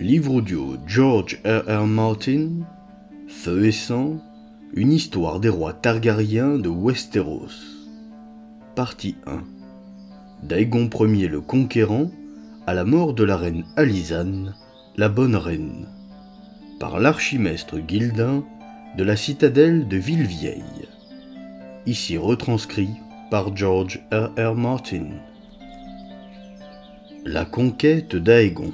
Livre audio George R.R. Martin, Feu et sang, une histoire des rois Targaryens de Westeros. Partie 1. Daegon Ier le Conquérant, à la mort de la reine Alysanne, la Bonne Reine. Par l'archimestre Gildin de la citadelle de Villevieille. Ici retranscrit par George R.R. Martin. La conquête d'Aegon.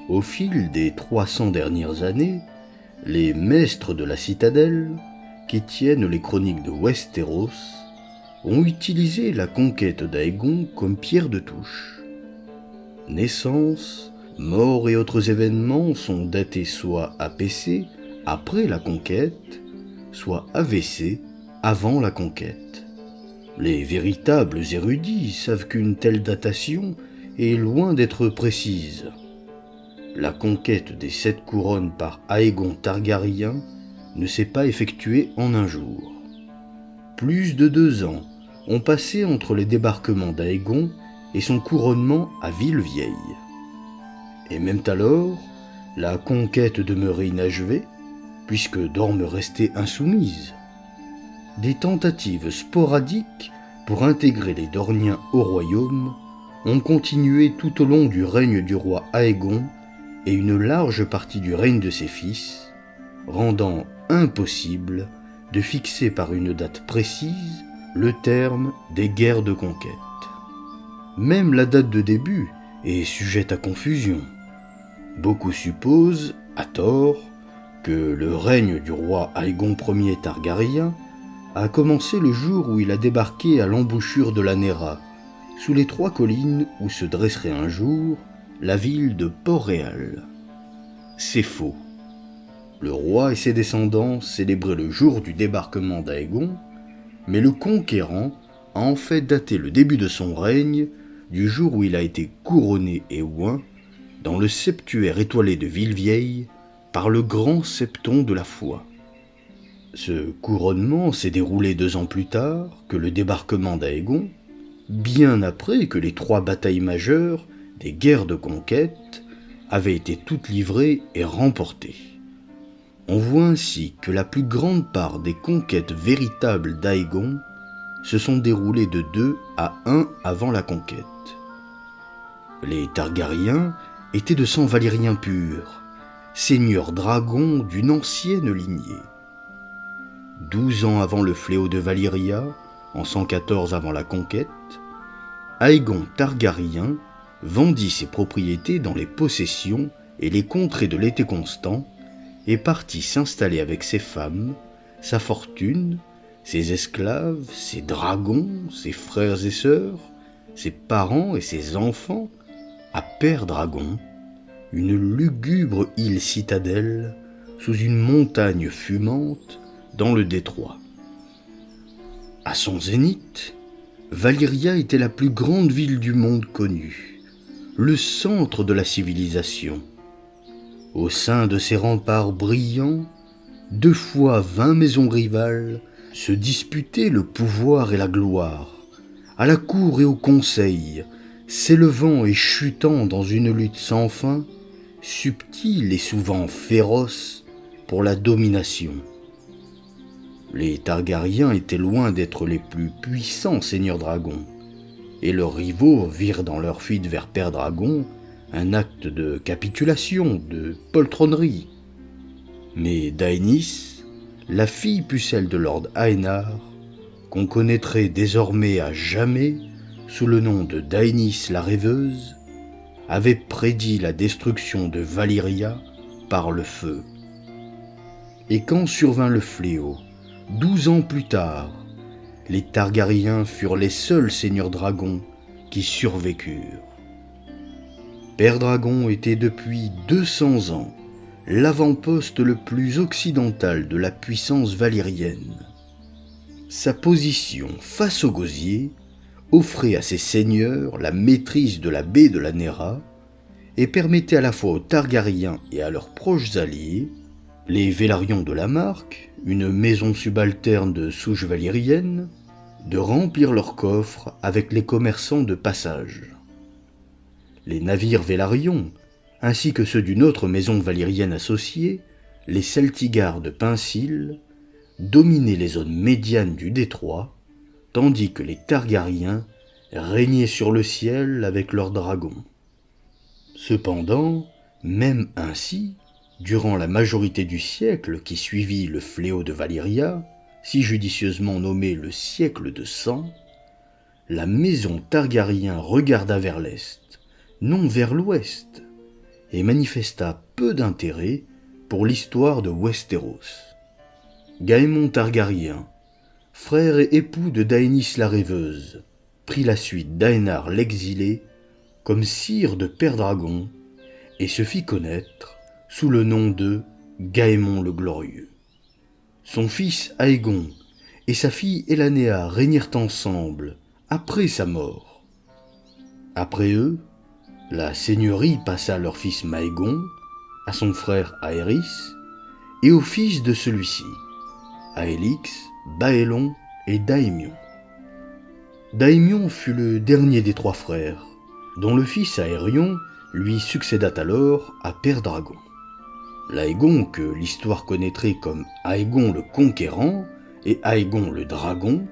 Au fil des 300 dernières années, les maîtres de la citadelle, qui tiennent les chroniques de Westeros, ont utilisé la conquête d'Aegon comme pierre de touche. Naissance, mort et autres événements sont datés soit APC, après la conquête, soit AVC, avant la conquête. Les véritables érudits savent qu'une telle datation est loin d'être précise. La conquête des 7 couronnes par Aegon Targaryen ne s'est pas effectuée en un jour. Plus de 2 ans ont passé entre les débarquements d'Aegon et son couronnement à Villevieille. Et même alors, la conquête demeurait inachevée, puisque Dorne restait insoumise. Des tentatives sporadiques pour intégrer les Dorniens au royaume ont continué tout au long du règne du roi Aegon et une large partie du règne de ses fils, rendant impossible de fixer par une date précise le terme des guerres de conquête. Même la date de début est sujette à confusion. Beaucoup supposent, à tort, que le règne du roi Aegon Ier Targaryen a commencé le jour où il a débarqué à l'embouchure de la Nera, sous les 3 collines où se dresserait un jour la ville de Port-Réal. C'est faux. Le roi et ses descendants célébraient le jour du débarquement d'Aegon, mais le conquérant a en fait daté le début de son règne du jour où il a été couronné et oint dans le septuaire étoilé de Villevieille par le grand septon de la foi. Ce couronnement s'est déroulé 2 ans plus tard que le débarquement d'Aegon, bien après que les 3 batailles majeures des guerres de conquête avaient été toutes livrées et remportées. On voit ainsi que la plus grande part des conquêtes véritables d'Aegon se sont déroulées de 2 à 1 avant la conquête. Les Targaryens étaient de sang valyrien pur, seigneurs dragons d'une ancienne lignée. 12 ans avant le fléau de Valyria, en 114 avant la conquête, Aegon Targaryen vendit ses propriétés dans les possessions et les contrées de l'été constant et partit s'installer avec ses femmes, sa fortune, ses esclaves, ses dragons, ses frères et sœurs, ses parents et ses enfants à Père-Dragon, une lugubre île citadelle sous une montagne fumante dans le détroit. À son zénith, Valyria était la plus grande ville du monde connue, le centre de la civilisation. Au sein de ses remparts brillants, 2 fois 20 maisons rivales se disputaient le pouvoir et la gloire, à la cour et au conseil, s'élevant et chutant dans une lutte sans fin, subtile et souvent féroce pour la domination. Les Targaryens étaient loin d'être les plus puissants seigneurs dragons, et leurs rivaux virent dans leur fuite vers Père-Dragon un acte de capitulation, de poltronnerie. Mais Daenys, la fille pucelle de Lord Aenard, qu'on connaîtrait désormais à jamais sous le nom de Daenys la Rêveuse, avait prédit la destruction de Valyria par le feu. Et quand survint le fléau, 12 ans plus tard, les Targaryens furent les seuls seigneurs dragons qui survécurent. Père-Dragon était depuis 200 ans l'avant-poste le plus occidental de la puissance valyrienne. Sa position face au gosier offrait à ses seigneurs la maîtrise de la baie de la Nera et permettait à la fois aux Targaryens et à leurs proches alliés, les Vélarions de la Marque, une maison subalterne de souche valyrienne, de remplir leurs coffres avec les commerçants de passage. Les navires Vélarions, ainsi que ceux d'une autre maison valyrienne associée, les Celtigars de Pincile, dominaient les zones médianes du détroit, tandis que les Targaryens régnaient sur le ciel avec leurs dragons. Cependant, même ainsi, durant la majorité du siècle qui suivit le fléau de Valyria, si judicieusement nommé le siècle de sang, la maison Targaryen regarda vers l'est, non vers l'ouest, et manifesta peu d'intérêt pour l'histoire de Westeros. Gaëmon Targaryen, frère et époux de Daenys la Rêveuse, prit la suite d'Aénar l'Exilé comme sire de Père Dragon et se fit connaître sous le nom de Gaëmon le Glorieux. Son fils Aegon et sa fille Elanéa régnèrent ensemble après sa mort. Après eux, la seigneurie passa à leur fils Maëgon, à son frère Aerys et au fils de celui-ci, Aelix, Baelon et Daémion. Daémion fut le dernier des trois frères, dont le fils Aérion lui succéda alors à Père Dragon. L'Aegon que l'histoire connaîtrait comme Aegon le Conquérant et Aegon le Dragon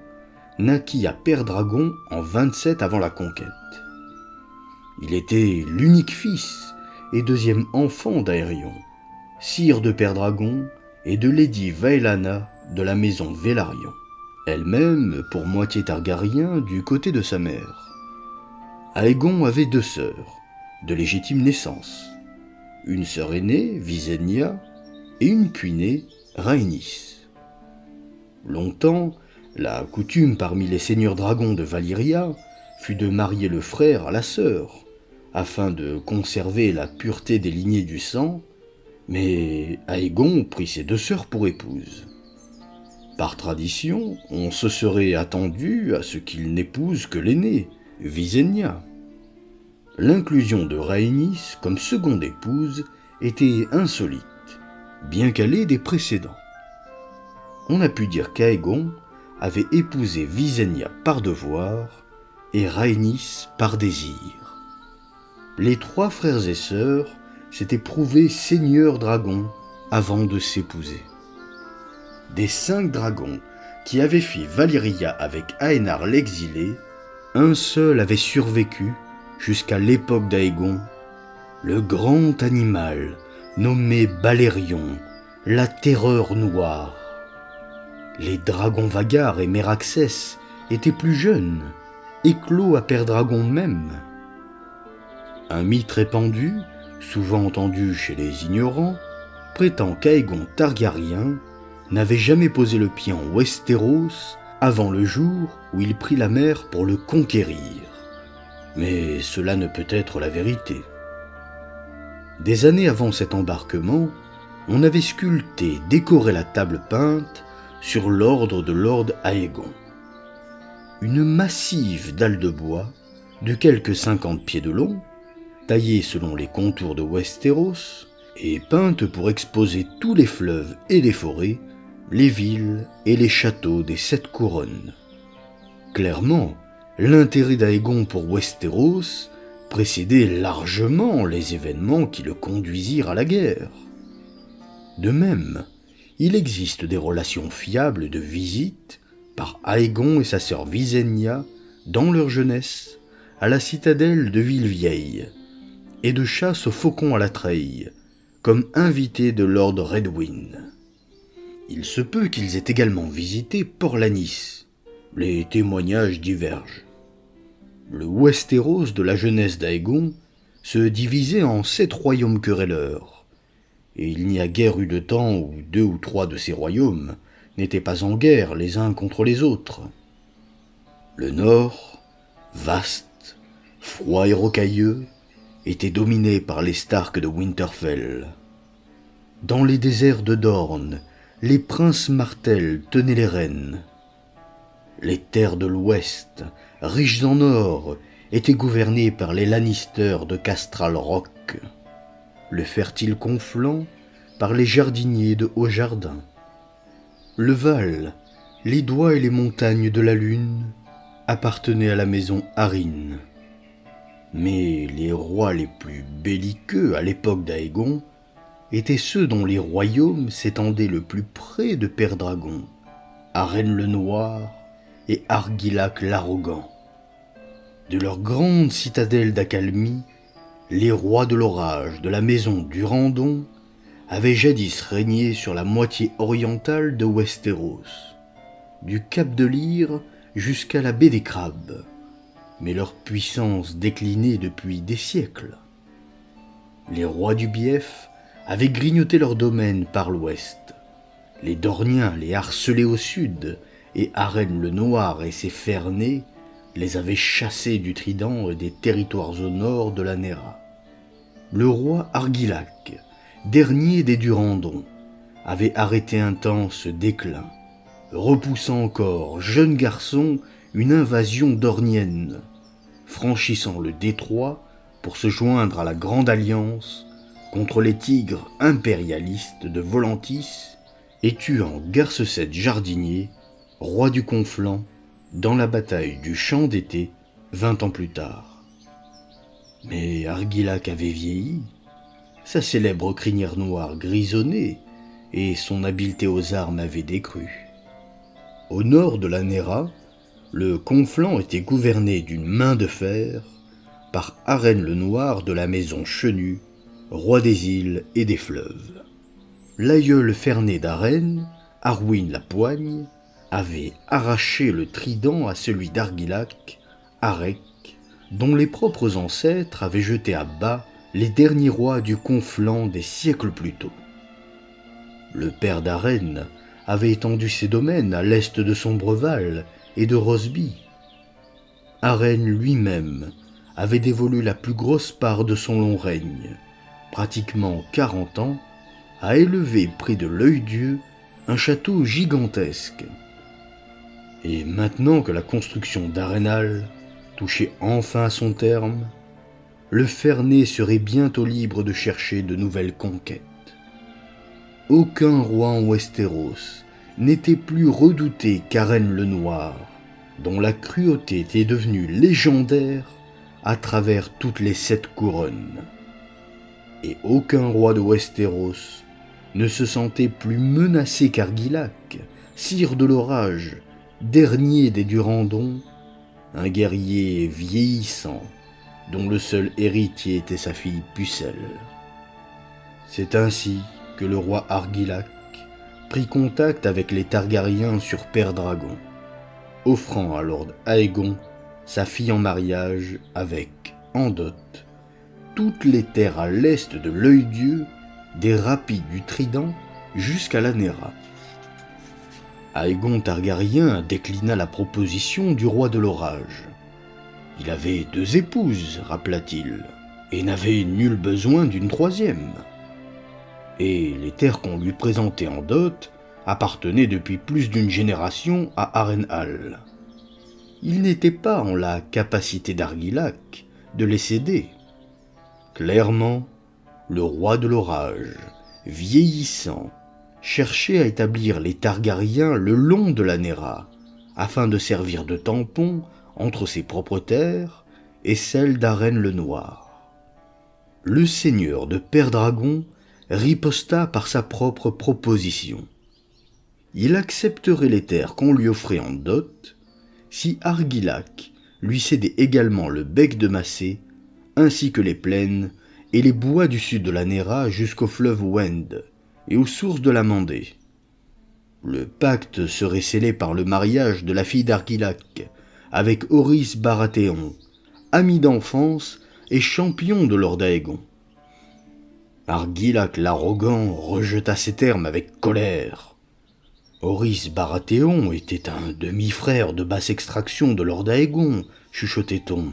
naquit à Père Dragon en 27 avant la conquête. Il était l'unique fils et deuxième enfant d'Aérion, sire de Père Dragon et de Lady Vaelana de la maison Velaryon, elle-même pour moitié Targaryen du côté de sa mère. Aegon avait deux sœurs, de légitime naissance, une sœur aînée, Visenya, et une puînée, Rhaenys. Longtemps, la coutume parmi les seigneurs dragons de Valyria fut de marier le frère à la sœur, afin de conserver la pureté des lignées du sang, mais Aegon prit ses deux sœurs pour épouses. Par tradition, on se serait attendu à ce qu'il n'épouse que l'aînée, Visenya. L'inclusion de Rhaenys comme seconde épouse était insolite, bien qu'elle ait des précédents. On a pu dire qu'Aegon avait épousé Visenya par devoir et Rhaenys par désir. Les trois frères et sœurs s'étaient prouvés seigneurs dragons avant de s'épouser. Des 5 dragons qui avaient fui Valyria avec Aénar l'Exilé, un seul avait survécu jusqu'à l'époque d'Aegon, le grand animal nommé Balerion, la terreur noire. Les dragons Vhagar et Meraxès étaient plus jeunes, éclos à Père Dragon même. Un mythe répandu, souvent entendu chez les ignorants, prétend qu'Aegon Targaryen n'avait jamais posé le pied en Westeros avant le jour où il prit la mer pour le conquérir. Mais cela ne peut être la vérité. Des années avant cet embarquement, on avait sculpté et décoré la table peinte sur l'ordre de Lord Aegon. Une massive dalle de bois, de quelques 50 pieds de long, taillée selon les contours de Westeros, et peinte pour exposer tous les fleuves et les forêts, les villes et les châteaux des 7 couronnes. Clairement, l'intérêt d'Aegon pour Westeros précédait largement les événements qui le conduisirent à la guerre. De même, il existe des relations fiables de visite par Aegon et sa sœur Visenya dans leur jeunesse à la citadelle de Villevieille et de chasse aux faucons à la treille comme invités de Lord Redwyn. Il se peut qu'ils aient également visité Port-Lanis. Les témoignages divergent. Le Westeros de la jeunesse d'Aegon se divisait en 7 royaumes querelleurs, et il n'y a guère eu de temps où 2 ou 3 de ces royaumes n'étaient pas en guerre les uns contre les autres. Le nord, vaste, froid et rocailleux, était dominé par les Stark de Winterfell. Dans les déserts de Dorne, les princes Martell tenaient les rênes. Les terres de l'Ouest, riches en or, étaient gouvernées par les Lannister de Castral Rock. Le fertile Conflent par les jardiniers de Haut-Jardin. Le Val, les doigts et les montagnes de la Lune appartenaient à la maison Arryn. Mais les rois les plus belliqueux à l'époque d'Aegon étaient ceux dont les royaumes s'étendaient le plus près de Père Dragon, Arène le Noir et Argilac l'Arrogant. De leur grande citadelle d'accalmie, les rois de l'orage de la maison Durandon avaient jadis régné sur la moitié orientale de Westeros, du cap de Lyre jusqu'à la baie des Crabes, mais leur puissance déclinait depuis des siècles. Les rois du Bief avaient grignoté leur domaine par l'ouest, les Dorniens les harcelaient au sud, et Arène le Noir et ses fers-nés les avaient chassés du Trident et des territoires au nord de la Nera. Le roi Argilac, dernier des Durandon, avait arrêté un temps ce déclin, repoussant encore, jeune garçon, une invasion dornienne, franchissant le détroit pour se joindre à la Grande Alliance contre les tigres impérialistes de Volantis et tuant Garcesset Jardinier, roi du Conflent, dans la bataille du Champ d'été 20 ans plus tard. Mais Argilac avait vieilli, sa célèbre crinière noire grisonnait et son habileté aux armes avait décru. Au nord de la Nera, le Conflent était gouverné d'une main de fer par Arène le Noir de la maison Chenu, roi des îles et des fleuves. L'aïeul ferné d'Arène, Arwin la Poigne, avait arraché le trident à celui d'Argilac, Arec, dont les propres ancêtres avaient jeté à bas les derniers rois du Conflent des siècles plus tôt. Le père d'Arène avait étendu ses domaines à l'est de Sombreval et de Rosby. Arène lui-même avait dévolu la plus grosse part de son long règne, pratiquement 40 ans, à élever près de l'Œil-Dieu un château gigantesque. Et maintenant que la construction d'Arenal touchait enfin à son terme, le Ferné serait bientôt libre de chercher de nouvelles conquêtes. Aucun roi en Westeros n'était plus redouté qu'Arène le Noir, dont la cruauté était devenue légendaire à travers toutes les 7 couronnes. Et aucun roi de Westeros ne se sentait plus menacé qu'Argilac, sire de l'orage, dernier des Durandon, un guerrier vieillissant, dont le seul héritier était sa fille Pucelle. C'est ainsi que le roi Argilac prit contact avec les Targaryens sur Père Dragon, offrant à Lord Aegon sa fille en mariage avec, en dot, toutes les terres à l'est de l'Œil-Dieu, des rapides du Trident jusqu'à la Nera. Aegon Targaryen déclina la proposition du roi de l'orage. Il avait 2 épouses, rappela-t-il, et n'avait nul besoin d'une 3e. Et les terres qu'on lui présentait en dot appartenaient depuis plus d'une génération à Harrenhal. Il n'était pas en la capacité d'Argilac de les céder. Clairement, le roi de l'orage, vieillissant, cherchait à établir les Targaryens le long de la Nera, afin de servir de tampon entre ses propres terres et celles d'Arène le Noir. Le seigneur de Père Dragon riposta par sa propre proposition. Il accepterait les terres qu'on lui offrait en dot si Argilac lui cédait également le bec de Massé, ainsi que les plaines et les bois du sud de la Nera jusqu'au fleuve Wend et aux sources de la Mandée. Le pacte serait scellé par le mariage de la fille d'Argilac avec Orys Baratheon, ami d'enfance et champion de Lord Aegon. Argilac l'Arrogant rejeta ces termes avec colère. Orys Baratheon était un demi-frère de basse extraction de Lord Aegon, chuchotait-on,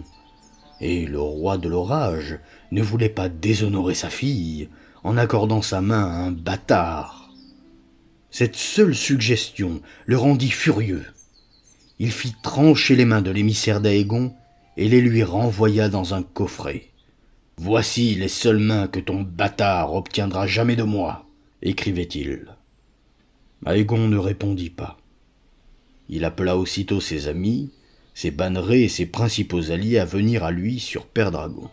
et le roi de l'orage ne voulait pas déshonorer sa fille en accordant sa main à un bâtard. Cette seule suggestion le rendit furieux. Il fit trancher les mains de l'émissaire d'Aegon et les lui renvoya dans un coffret. « Voici les seules mains que ton bâtard obtiendra jamais de moi », écrivait-il. Aegon ne répondit pas. Il appela aussitôt ses amis, ses bannerets et ses principaux alliés à venir à lui sur Pendragon.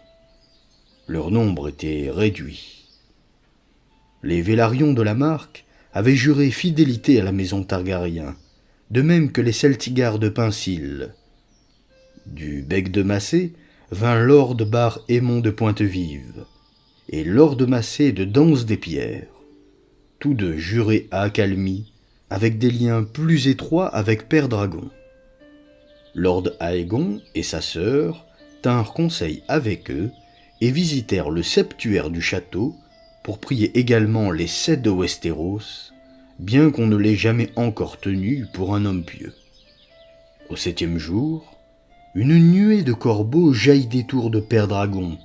Leur nombre était réduit. Les Vélarions de la Marque avaient juré fidélité à la maison Targaryen, de même que les Celtigars de Pincil. Du bec de Massé vint Lord Bar Aemon de Pointe-Vive et Lord Massé de Danse des Pierres, tous deux jurés à accalmie, avec des liens plus étroits avec Pendragon. Lord Aegon et sa sœur tinrent conseil avec eux et visitèrent le septuaire du château pour prier également les 7 de Westeros, bien qu'on ne l'ait jamais encore tenu pour un homme pieux. Au 7e jour, une nuée de corbeaux jaillit des tours de Pendragon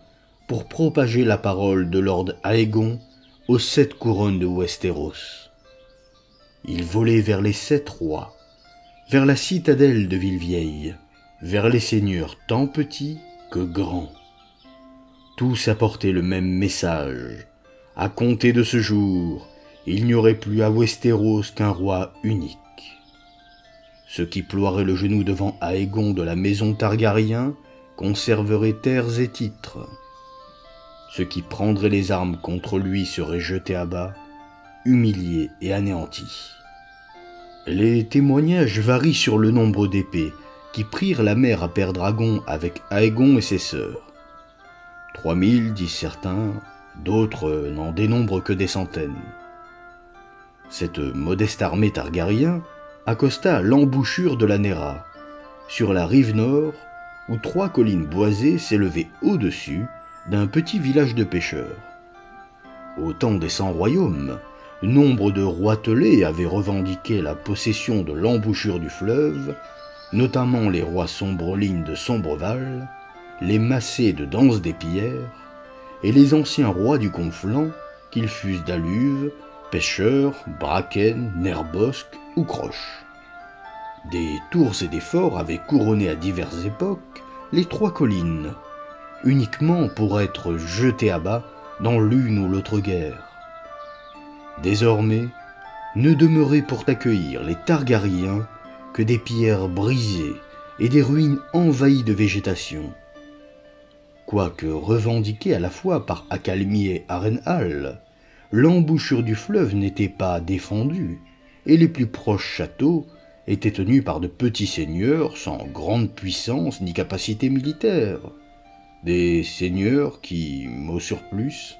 pour propager la parole de Lord Aegon aux 7 couronnes de Westeros. Ils volaient vers les 7 rois, vers la citadelle de Villevieille, vers les seigneurs tant petits que grands. Tous apportaient le même message. À compter de ce jour, il n'y aurait plus à Westeros qu'un roi unique. Ceux qui ploieraient le genou devant Aegon de la maison Targaryen conserveraient terres et titres. Ceux qui prendraient les armes contre lui seraient jetés à bas, humiliés et anéantis. Les témoignages varient sur le nombre d'épées qui prirent la mer à Pendragon avec Aegon et ses sœurs. 3000, disent certains, d'autres n'en dénombrent que des centaines. Cette modeste armée Targaryen accosta à l'embouchure de la Nera, sur la rive nord, où 3 collines boisées s'élevaient au-dessus d'un petit village de pêcheurs. Au temps des 100 royaumes, nombre de roitelets avaient revendiqué la possession de l'embouchure du fleuve, notamment les rois Sombrelines de Sombreval, les Massés de Danse des Pierres, et les anciens rois du Conflent, qu'ils fussent d'Aluve, Pêcheurs, Bracken, Nerbosque ou Croche. Des tours et des forts avaient couronné à diverses époques les 3 collines, uniquement pour être jetés à bas dans l'une ou l'autre guerre. Désormais, ne demeuraient pour accueillir les Targaryens que des pierres brisées et des ruines envahies de végétation. Quoique revendiquée à la fois par Accalmie et Harrenhal, l'embouchure du fleuve n'était pas défendue, et les plus proches châteaux étaient tenus par de petits seigneurs sans grande puissance ni capacité militaire. Des seigneurs qui, au surplus,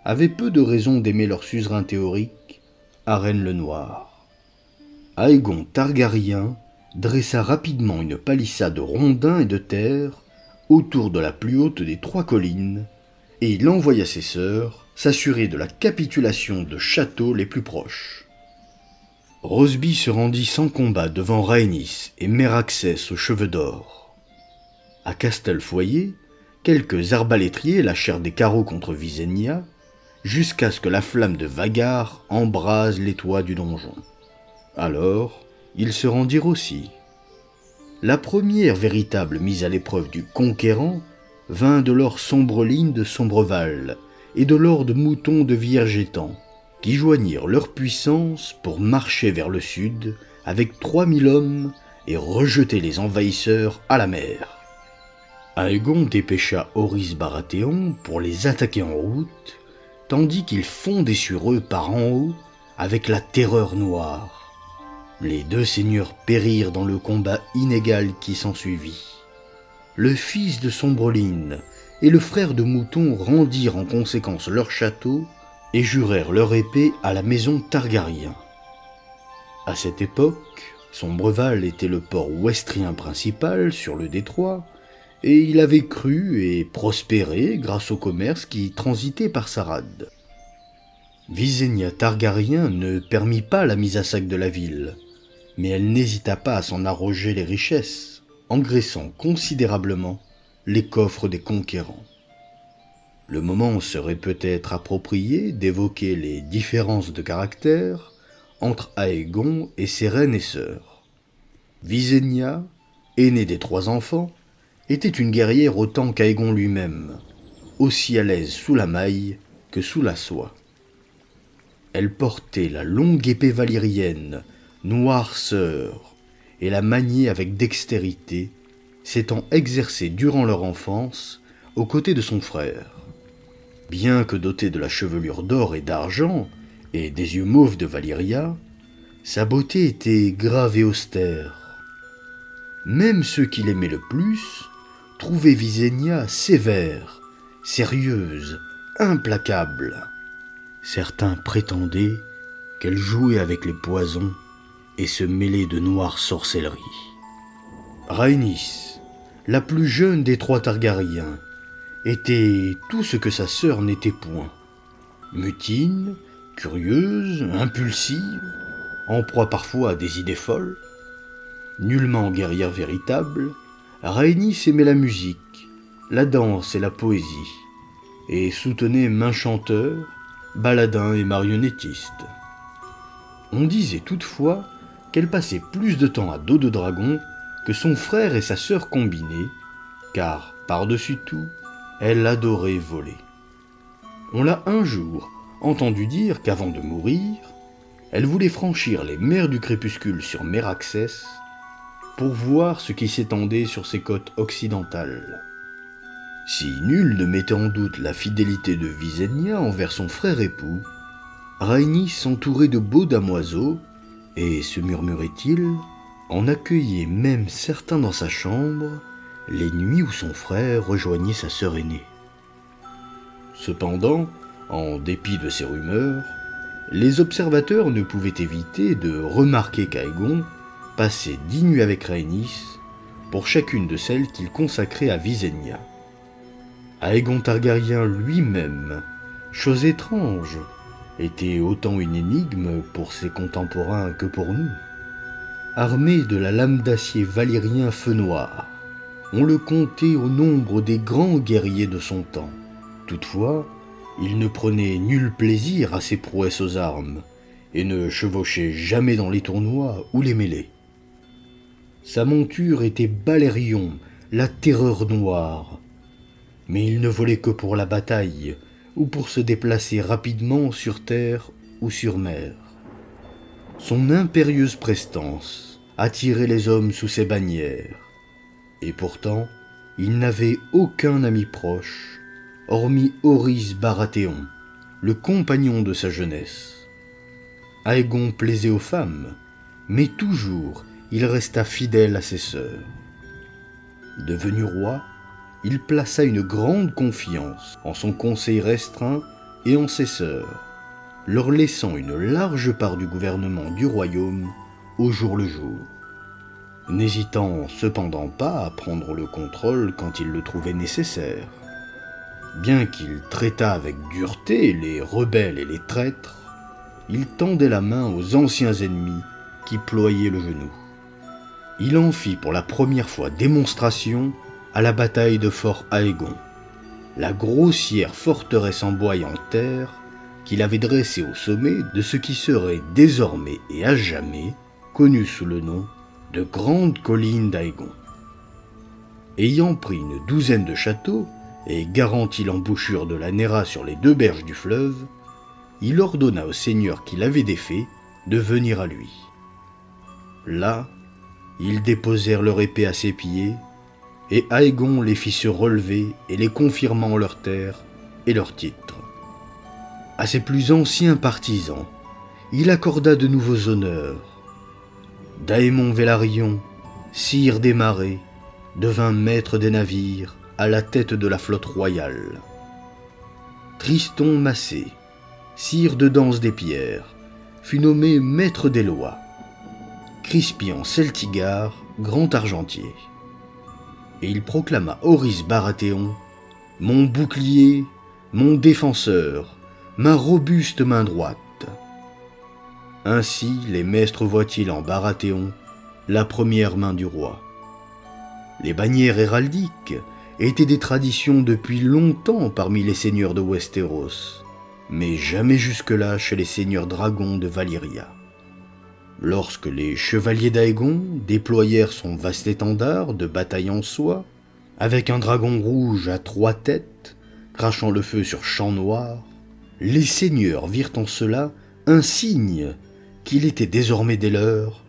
avaient peu de raison d'aimer leur suzerain théorique, Arène le Noir. Aegon Targaryen dressa rapidement une palissade de rondins et de terre autour de la plus haute des 3 collines, et il envoya ses sœurs s'assurer de la capitulation de châteaux les plus proches. Rosby se rendit sans combat devant Rhaenys et Meraxès aux cheveux d'or. À Castelfoyer, quelques arbalétriers lâchèrent des carreaux contre Visenya, jusqu'à ce que la flamme de Vhagar embrase les toits du donjon. Alors, ils se rendirent aussi. La première véritable mise à l'épreuve du conquérant vint de Lord Sombreline de Sombreval et de Lord Mouton de Viergétan, qui joignirent leur puissance pour marcher vers le sud avec 3000 hommes et rejeter les envahisseurs à la mer. Aegon dépêcha Horys Baratheon pour les attaquer en route, tandis qu'il fondait sur eux par en haut avec la terreur noire. Les 2 seigneurs périrent dans le combat inégal qui s'ensuivit. Le fils de Sombreline et le frère de Mouton rendirent en conséquence leur château et jurèrent leur épée à la maison Targaryen. À cette époque, Sombreval était le port ouestrien principal sur le détroit, et il avait cru et prospéré grâce au commerce qui transitait par sa rade. Visenya Targaryen ne permit pas la mise à sac de la ville, mais elle n'hésita pas à s'en arroger les richesses, engraissant considérablement les coffres des conquérants. Le moment serait peut-être approprié d'évoquer les différences de caractère entre Aegon et ses reines et sœurs. Visenya, aînée des 3 enfants, était une guerrière autant qu'Aegon lui-même, aussi à l'aise sous la maille que sous la soie. Elle portait la longue épée valyrienne, noirceur, et la maniait avec dextérité, s'étant exercé durant leur enfance aux côtés de son frère. Bien que doté de la chevelure d'or et d'argent et des yeux mauves de Valyria, sa beauté était grave et austère. Même ceux qui l'aimaient le plus trouvaient Visenya sévère, sérieuse, implacable. Certains prétendaient qu'elle jouait avec les poisons et se mêlait de noires sorcelleries. Rhaenys, la plus jeune des 3 Targaryens, était tout ce que sa sœur n'était point. Mutine, curieuse, impulsive, en proie parfois à des idées folles. Nullement guerrière véritable, Rhaenys aimait la musique, la danse et la poésie, et soutenait maints chanteurs, baladins et marionnettistes. On disait toutefois qu'elle passait plus de temps à dos de dragon que son frère et sa sœur combinés, car, par-dessus tout, elle adorait voler. On l'a un jour entendu dire qu'avant de mourir, elle voulait franchir les mers du crépuscule sur Méraxès pour voir ce qui s'étendait sur ses côtes occidentales. Si nul ne mettait en doute la fidélité de Visenya envers son frère époux, Rhaenys s'entourait de beaux damoiseaux et, se murmurait-il, en accueillait même certains dans sa chambre les nuits où son frère rejoignait sa sœur aînée. Cependant, en dépit de ces rumeurs, les observateurs ne pouvaient éviter de remarquer qu'Aegon passait 10 nuits avec Rhaenys pour chacune de celles qu'il consacrait à Visenya. Aegon Targaryen lui-même, chose étrange, était autant une énigme pour ses contemporains que pour nous. Armé de la lame d'acier valyrien feu noir, on le comptait au nombre des grands guerriers de son temps. Toutefois, il ne prenait nul plaisir à ses prouesses aux armes et ne chevauchait jamais dans les tournois ou les mêlées. Sa monture était Balerion, la terreur noire, mais il ne volait que pour la bataille ou pour se déplacer rapidement sur terre ou sur mer. Son impérieuse prestance attirait les hommes sous ses bannières, et pourtant il n'avait aucun ami proche, hormis Orys Baratheon, le compagnon de sa jeunesse. Aegon plaisait aux femmes, mais toujours il resta fidèle à ses sœurs. Devenu roi, il plaça une grande confiance en son conseil restreint et en ses sœurs, leur laissant une large part du gouvernement du royaume au jour le jour, n'hésitant cependant pas à prendre le contrôle quand il le trouvait nécessaire. Bien qu'il traitât avec dureté les rebelles et les traîtres, il tendait la main aux anciens ennemis qui ployaient le genou. Il en fit pour la première fois démonstration à la bataille de Fort Aegon, la grossière forteresse en bois et en terre qu'il avait dressée au sommet de ce qui serait désormais et à jamais connu sous le nom de Grande Colline d'Aegon. Ayant pris une douzaine de châteaux et garanti l'embouchure de la Nera sur les 2 berges du fleuve, il ordonna aux seigneurs qui l'avaient défait de venir à lui. Là, ils déposèrent leur épée à ses pieds, et Aegon les fit se relever et les confirma en leurs terres et leurs titres. À ses plus anciens partisans, il accorda de nouveaux honneurs. Daemon Velaryon, sire des marais, devint maître des navires à la tête de la flotte royale. Triston Massé, sire de Danse des Pierres, fut nommé maître des lois. Crispian Celtigar, grand argentier. Et il proclama Orys Baratheon, mon bouclier, mon défenseur, ma robuste main droite. Ainsi les maîtres voient-ils en Baratheon la première main du roi. Les bannières héraldiques étaient des traditions depuis longtemps parmi les seigneurs de Westeros, mais jamais jusque-là chez les seigneurs dragons de Valyria. Lorsque les chevaliers d'Aegon déployèrent son vaste étendard de bataille en soie, avec un dragon rouge à 3 têtes, crachant le feu sur champ noir, les seigneurs virent en cela un signe qu'il était désormais des leurs,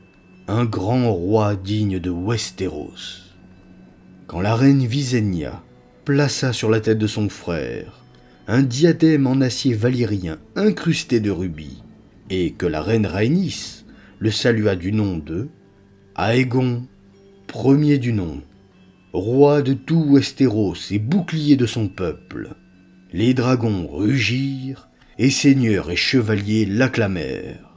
un grand roi digne de Westeros. quand la reine Visenya plaça sur la tête de son frère un diadème en acier valyrien incrusté de rubis, et que la reine Rhaenys le salua du nom de Aegon, premier du nom, roi de tout Westeros et bouclier de son peuple, les dragons rugirent, et seigneurs et chevaliers l'acclamèrent.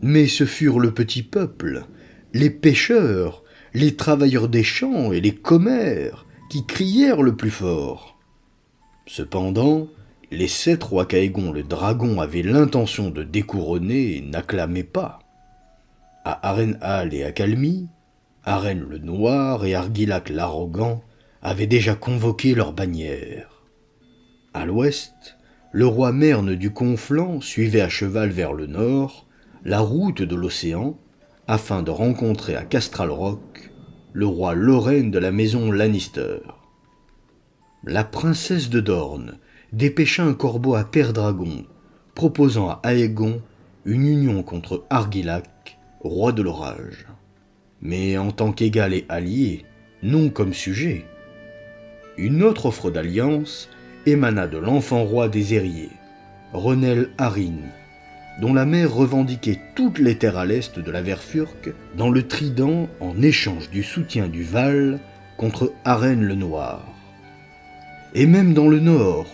Mais ce furent le petit peuple, les pêcheurs, les travailleurs des champs et les commères qui crièrent le plus fort. Cependant, les 7 rois qu'Aegon le dragon avait l'intention de découronner n'acclamaient pas. À Harrenhal et à Calmy, Arène le Noir et Argilac l'Arrogant avaient déjà convoqué leurs bannières. À l'ouest, le roi Merne du Conflant suivait à cheval vers le nord la route de l'océan afin de rencontrer à Castral Rock le roi Lorraine de la maison Lannister. La princesse de Dorne dépêcha un corbeau à Père Dragon, proposant à Aegon une union contre Argilac, roi de l'orage. Mais en tant qu'égal et allié, non comme sujet. Une autre offre d'alliance émana de l'enfant roi des Airiers, Renel Harrin, dont la mère revendiquait toutes les terres à l'est de la Verfurque dans le Trident en échange du soutien du Val contre Arène le Noir. Et même dans le nord,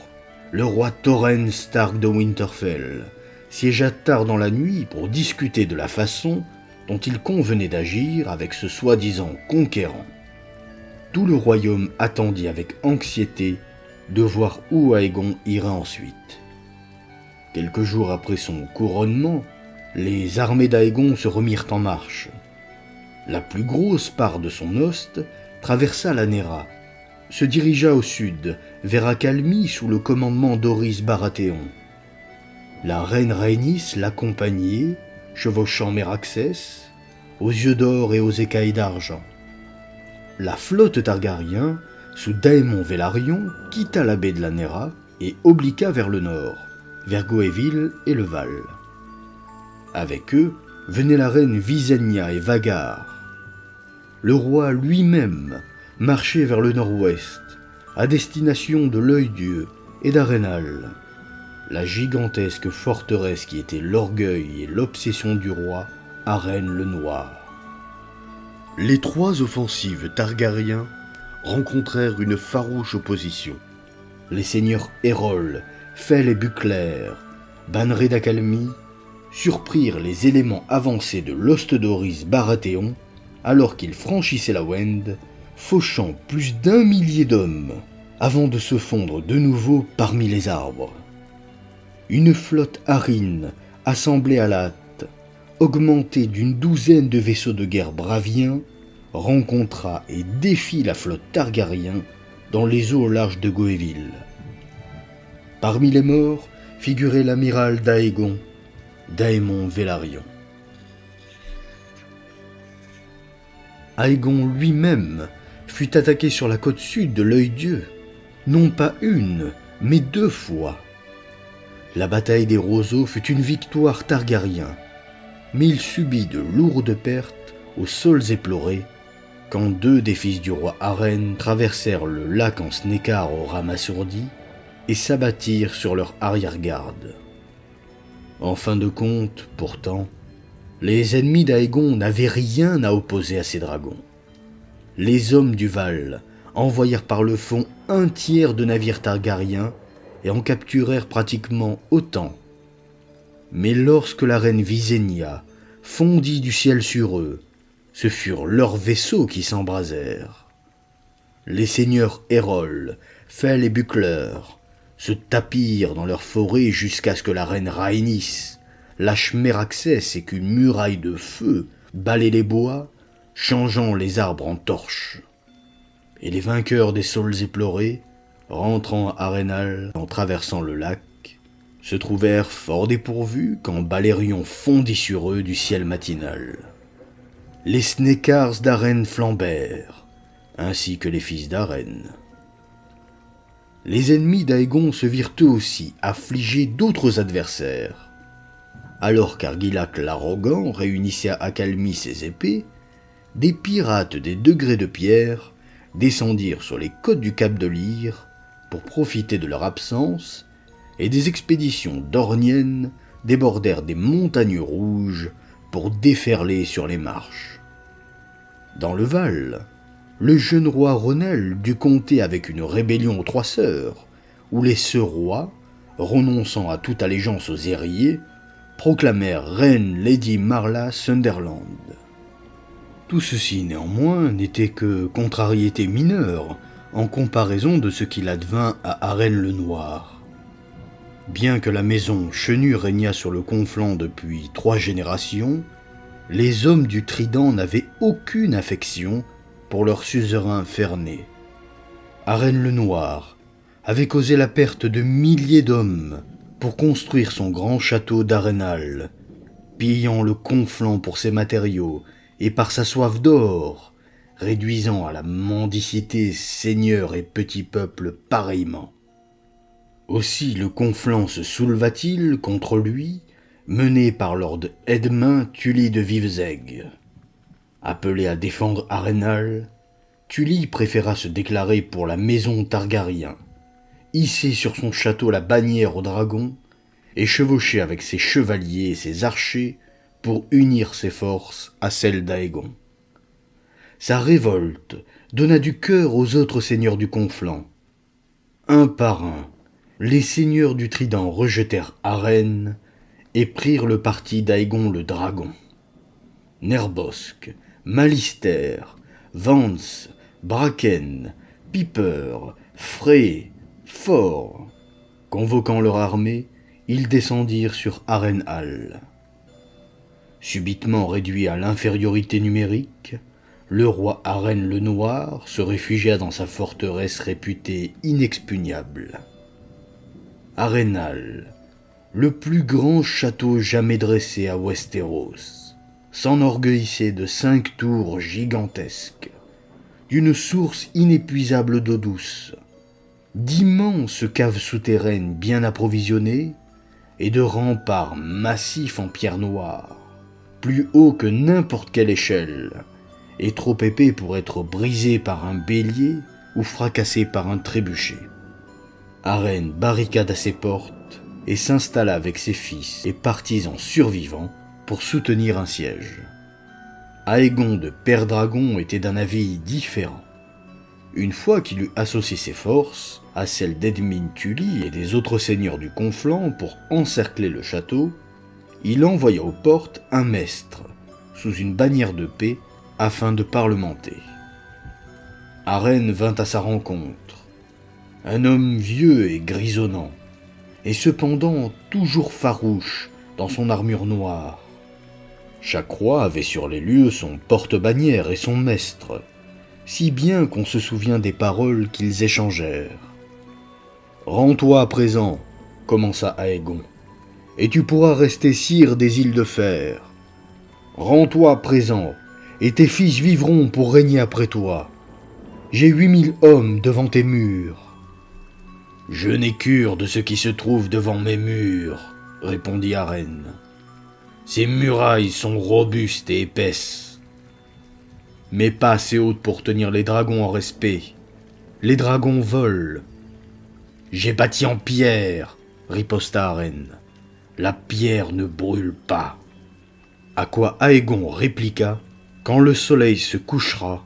le roi Torrhen Stark de Winterfell siégea tard dans la nuit pour discuter de la façon dont il convenait d'agir avec ce soi-disant conquérant. Tout le royaume attendit avec anxiété de voir où Aegon irait ensuite. Quelques jours après son couronnement, les armées d'Aegon se remirent en marche. La plus grosse part de son host traversa la Nera, se dirigea au sud, vers Accalmie sous le commandement d'Orys Baratheon. La reine Rhaenys l'accompagnait, chevauchant Meraxès, aux yeux d'or et aux écailles d'argent. La flotte Targaryen, sous Daemon Velaryon, quitta la baie de la Nera et obliqua vers le nord, vers Goéville et le Val. Avec eux venaient la reine Visenya et Vhagar. Le roi lui-même marchait vers le nord-ouest, à destination de l'Œil-Dieu et d'Harrenhal, la gigantesque forteresse qui était l'orgueil et l'obsession du roi Arène le Noir. Les 3 offensives Targaryens rencontrèrent une farouche opposition. Les seigneurs Hérol, Fell et Buclair, bannerets d'Accalmie, surprirent les éléments avancés de l'host d'Orys Baratheon alors qu'ils franchissaient la Wend, fauchant plus d'1 millier d'hommes avant de se fondre de nouveau parmi les arbres. Une flotte harine assemblée à la hâte, augmentée d'une 12aine de vaisseaux de guerre braviens, rencontra et défit la flotte Targaryen dans les eaux au large de Goéville. Parmi les morts figurait l'amiral d'Aegon, Daemon Velaryon. Aegon lui-même fut attaqué sur la côte sud de l'Œil-Dieu, non pas 1, mais 2 fois. La bataille des roseaux fut une victoire Targaryen, mais il subit de lourdes pertes aux sols éplorés quand 2 des fils du roi Arène traversèrent le lac en Snécar au rame assourdi et s'abattirent sur leur arrière-garde. En fin de compte, pourtant, les ennemis d'Aegon n'avaient rien à opposer à ces dragons. Les hommes du Val envoyèrent par le fond 1/3 de navires Targaryens et en capturèrent pratiquement autant. Mais lorsque la reine Visenya fondit du ciel sur eux, ce furent leurs vaisseaux qui s'embrasèrent. Les seigneurs Hérol, Fell et Buclair se tapirent dans leurs forêts jusqu'à ce que la reine Rhaenys lâche Meraxès et qu'une muraille de feu balaie les bois, changeant les arbres en torches. Et les vainqueurs des sols éplorés, rentrant à Harrenhal en traversant le lac, se trouvèrent fort dépourvus quand Balerion fondit sur eux du ciel matinal. Les Snekars d'Arène flambèrent, ainsi que les fils d'Arène. Les ennemis d'Aegon se virent eux aussi affligés d'autres adversaires. Alors qu'Argilac l'Arrogant réunissait à Accalmie ses épées, des pirates des degrés de pierre descendirent sur les côtes du Cap de Lyre pour profiter de leur absence, et des expéditions dorniennes débordèrent des montagnes rouges pour déferler sur les marches. Dans le Val, le jeune roi Ronel dut compter avec une rébellion aux Trois Sœurs, où les sœurs rois, renonçant à toute allégeance aux héritiers, proclamèrent reine Lady Marla Sunderland. Tout ceci néanmoins n'était que contrariété mineure en comparaison de ce qu'il advint à Arène-le-Noir. Bien que la maison Chenu régnât sur le Conflent depuis 3 générations, les hommes du Trident n'avaient aucune affection pour leur suzerain Ferné. Arène-le-Noir avait causé la perte de milliers d'hommes pour construire son grand château d'Arenal, pillant le Conflent pour ses matériaux et par sa soif d'or, réduisant à la mendicité seigneurs et petits peuples pareillement. Aussi le Conflent se souleva-t-il contre lui, mené par lord Edmund Tully de Vivzeg. Appelé à défendre Arenal, Tully préféra se déclarer pour la maison Targaryen, hisser sur son château la bannière au dragon et chevaucher avec ses chevaliers et ses archers pour unir ses forces à celles d'Aegon. Sa révolte donna du cœur aux autres seigneurs du Conflent. Un par un, les seigneurs du Trident rejetèrent Arène et prirent le parti d'Aegon le Dragon. Nerbosque, Malister, Vance, Bracken, Piper, Frey, Fort, convoquant leur armée, ils descendirent sur Arenhall. Subitement réduit à l'infériorité numérique, le roi Arène-le-Noir se réfugia dans sa forteresse réputée inexpugnable. Arenhall, le plus grand château jamais dressé à Westeros, s'enorgueillissait de 5 tours gigantesques, d'une source inépuisable d'eau douce, d'immenses caves souterraines bien approvisionnées et de remparts massifs en pierre noire, plus hauts que n'importe quelle échelle, et trop épais pour être brisés par un bélier ou fracassés par un trébuchet. Arène barricada ses portes et s'installa avec ses fils et partisans survivants pour soutenir un siège. Aegon de Père-Dragon était d'un avis différent. Une fois qu'il eut associé ses forces à celles d'Edmund Tully et des autres seigneurs du Conflent pour encercler le château, il envoya aux portes un mestre, sous une bannière de paix, afin de parlementer. Arène vint à sa rencontre, un homme vieux et grisonnant, et cependant toujours farouche dans son armure noire. Chaque roi avait sur les lieux son porte-bannière et son mestre, si bien qu'on se souvient des paroles qu'ils échangèrent. « Rends-toi à présent, commença Aegon, et tu pourras rester sire des îles de fer. Rends-toi à présent, et tes fils vivront pour régner après toi. J'ai 8000 hommes devant tes murs. »« Je n'ai cure de ce qui se trouve devant mes murs, » répondit Arène. « Ces murailles sont robustes et épaisses, mais pas assez hautes pour tenir les dragons en respect. Les dragons volent. »« J'ai bâti en pierre, » riposta Arène. « La pierre ne brûle pas. » À quoi Aegon répliqua : « Quand le soleil se couchera,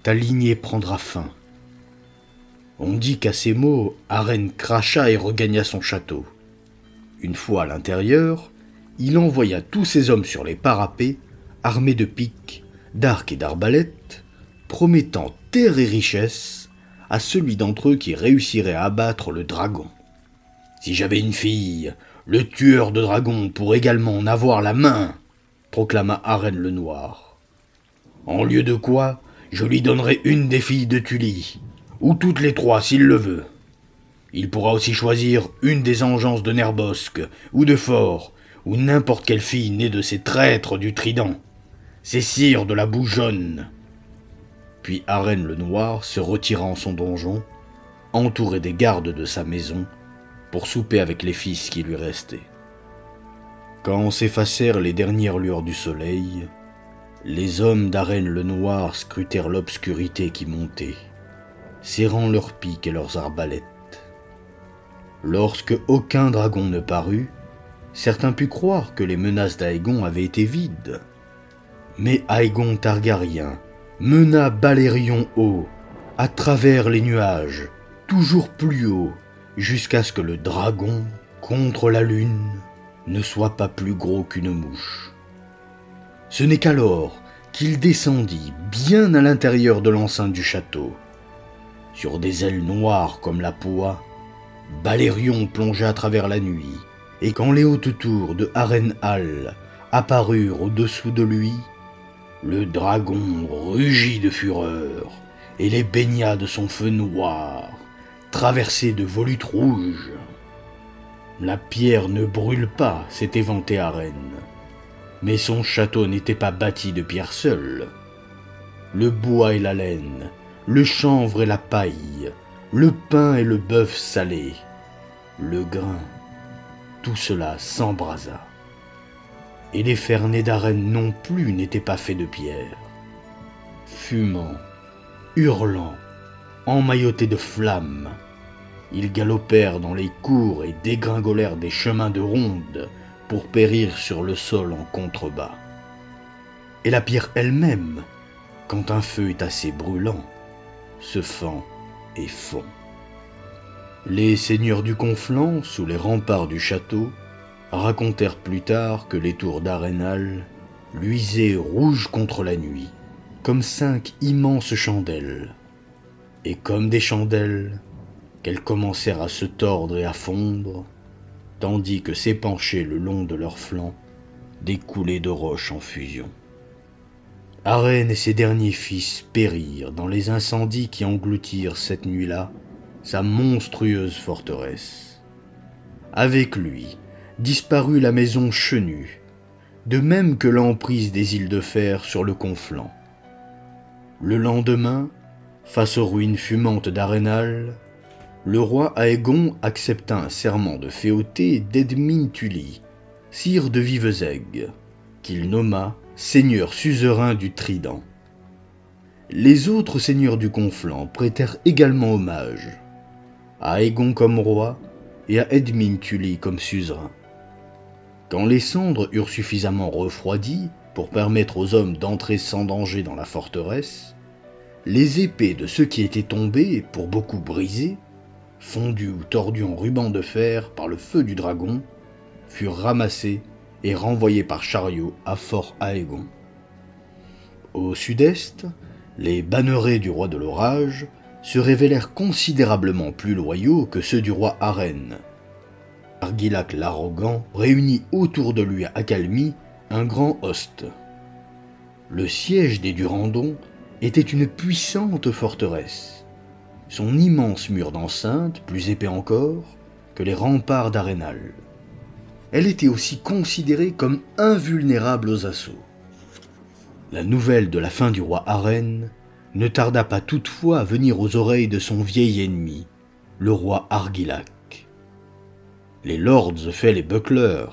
ta lignée prendra fin. » On dit qu'à ces mots, Arène cracha et regagna son château. Une fois à l'intérieur, il envoya tous ses hommes sur les parapets, armés de piques, d'arcs et d'arbalètes, promettant terre et richesse à celui d'entre eux qui réussirait à abattre le dragon. « Si j'avais une fille, le tueur de dragons pourrait également en avoir la main, » proclama Arène-le-Noir. « En lieu de quoi, je lui donnerai une des filles de Tully, ou toutes les 3 s'il le veut. Il pourra aussi choisir une des engences de Nerbosque, ou de Fort, ou n'importe quelle fille née de ces traîtres du Trident, ces sires de la boue jaune. » Puis Arène-le-Noir se retira en son donjon, entouré des gardes de sa maison, pour souper avec les fils qui lui restaient. Quand s'effacèrent les dernières lueurs du soleil, les hommes d'Arène-le-Noir scrutèrent l'obscurité qui montait, serrant leurs piques et leurs arbalètes. Lorsque aucun dragon ne parut, certains purent croire que les menaces d'Aegon avaient été vides. Mais Aegon Targaryen mena Balerion haut, à travers les nuages, toujours plus haut, jusqu'à ce que le dragon, contre la lune, ne soit pas plus gros qu'une mouche. Ce n'est qu'alors qu'il descendit bien à l'intérieur de l'enceinte du château. Sur des ailes noires comme la poix, Balerion plongea à travers la nuit, et quand les hautes tours de Harrenhal apparurent au-dessous de lui, le dragon rugit de fureur et les baigna de son feu noir, traversé de volutes rouges. La pierre ne brûle pas, s'était vanté Arène, mais son château n'était pas bâti de pierre seule. Le bois et la laine, le chanvre et la paille, le pain et le bœuf salé, le grain, tout cela s'embrasa. Et les fernets d'Arène non plus n'étaient pas faits de pierre. Fumant, hurlant, emmaillotés de flammes, ils galopèrent dans les cours et dégringolèrent des chemins de ronde pour périr sur le sol en contrebas. Et la pierre elle-même, quand un feu est assez brûlant, se fend et fond. Les seigneurs du Conflent, sous les remparts du château, racontèrent plus tard que les tours d'Harrenhal luisaient rouges contre la nuit, comme 5 immenses chandelles, et comme des chandelles, qu'elles commencèrent à se tordre et à fondre, tandis que s'épanchaient le long de leurs flancs des coulées de roches en fusion. Arène et ses derniers fils périrent dans les incendies qui engloutirent cette nuit-là sa monstrueuse forteresse. Avec lui disparut la maison Chenue, de même que l'emprise des îles de fer sur le Conflent. Le lendemain, face aux ruines fumantes d'Harrenhal, le roi Aegon accepta un serment de féauté d'Edmund Tully, sire de Vivezeg, qu'il nomma seigneur suzerain du Trident. Les autres seigneurs du Conflent prêtèrent également hommage, à Aegon comme roi et à Edmund Tully comme suzerain. Quand les cendres eurent suffisamment refroidi pour permettre aux hommes d'entrer sans danger dans la forteresse, les épées de ceux qui étaient tombés, pour beaucoup brisées, fondues ou tordues en rubans de fer par le feu du dragon, furent ramassées et renvoyées par chariot à Fort Aegon. Au sud-est, les bannerets du roi de l'orage se révélèrent considérablement plus loyaux que ceux du roi Arène. Argilac l'Arrogant réunit autour de lui à Accalmie un grand host. Le siège des Durandons était une puissante forteresse. Son immense mur d'enceinte, plus épais encore que les remparts d'Harrenhal. Elle était aussi considérée comme invulnérable aux assauts. La nouvelle de la fin du roi Arène ne tarda pas toutefois à venir aux oreilles de son vieil ennemi, le roi Argilac. Les lords Fell et Buckler,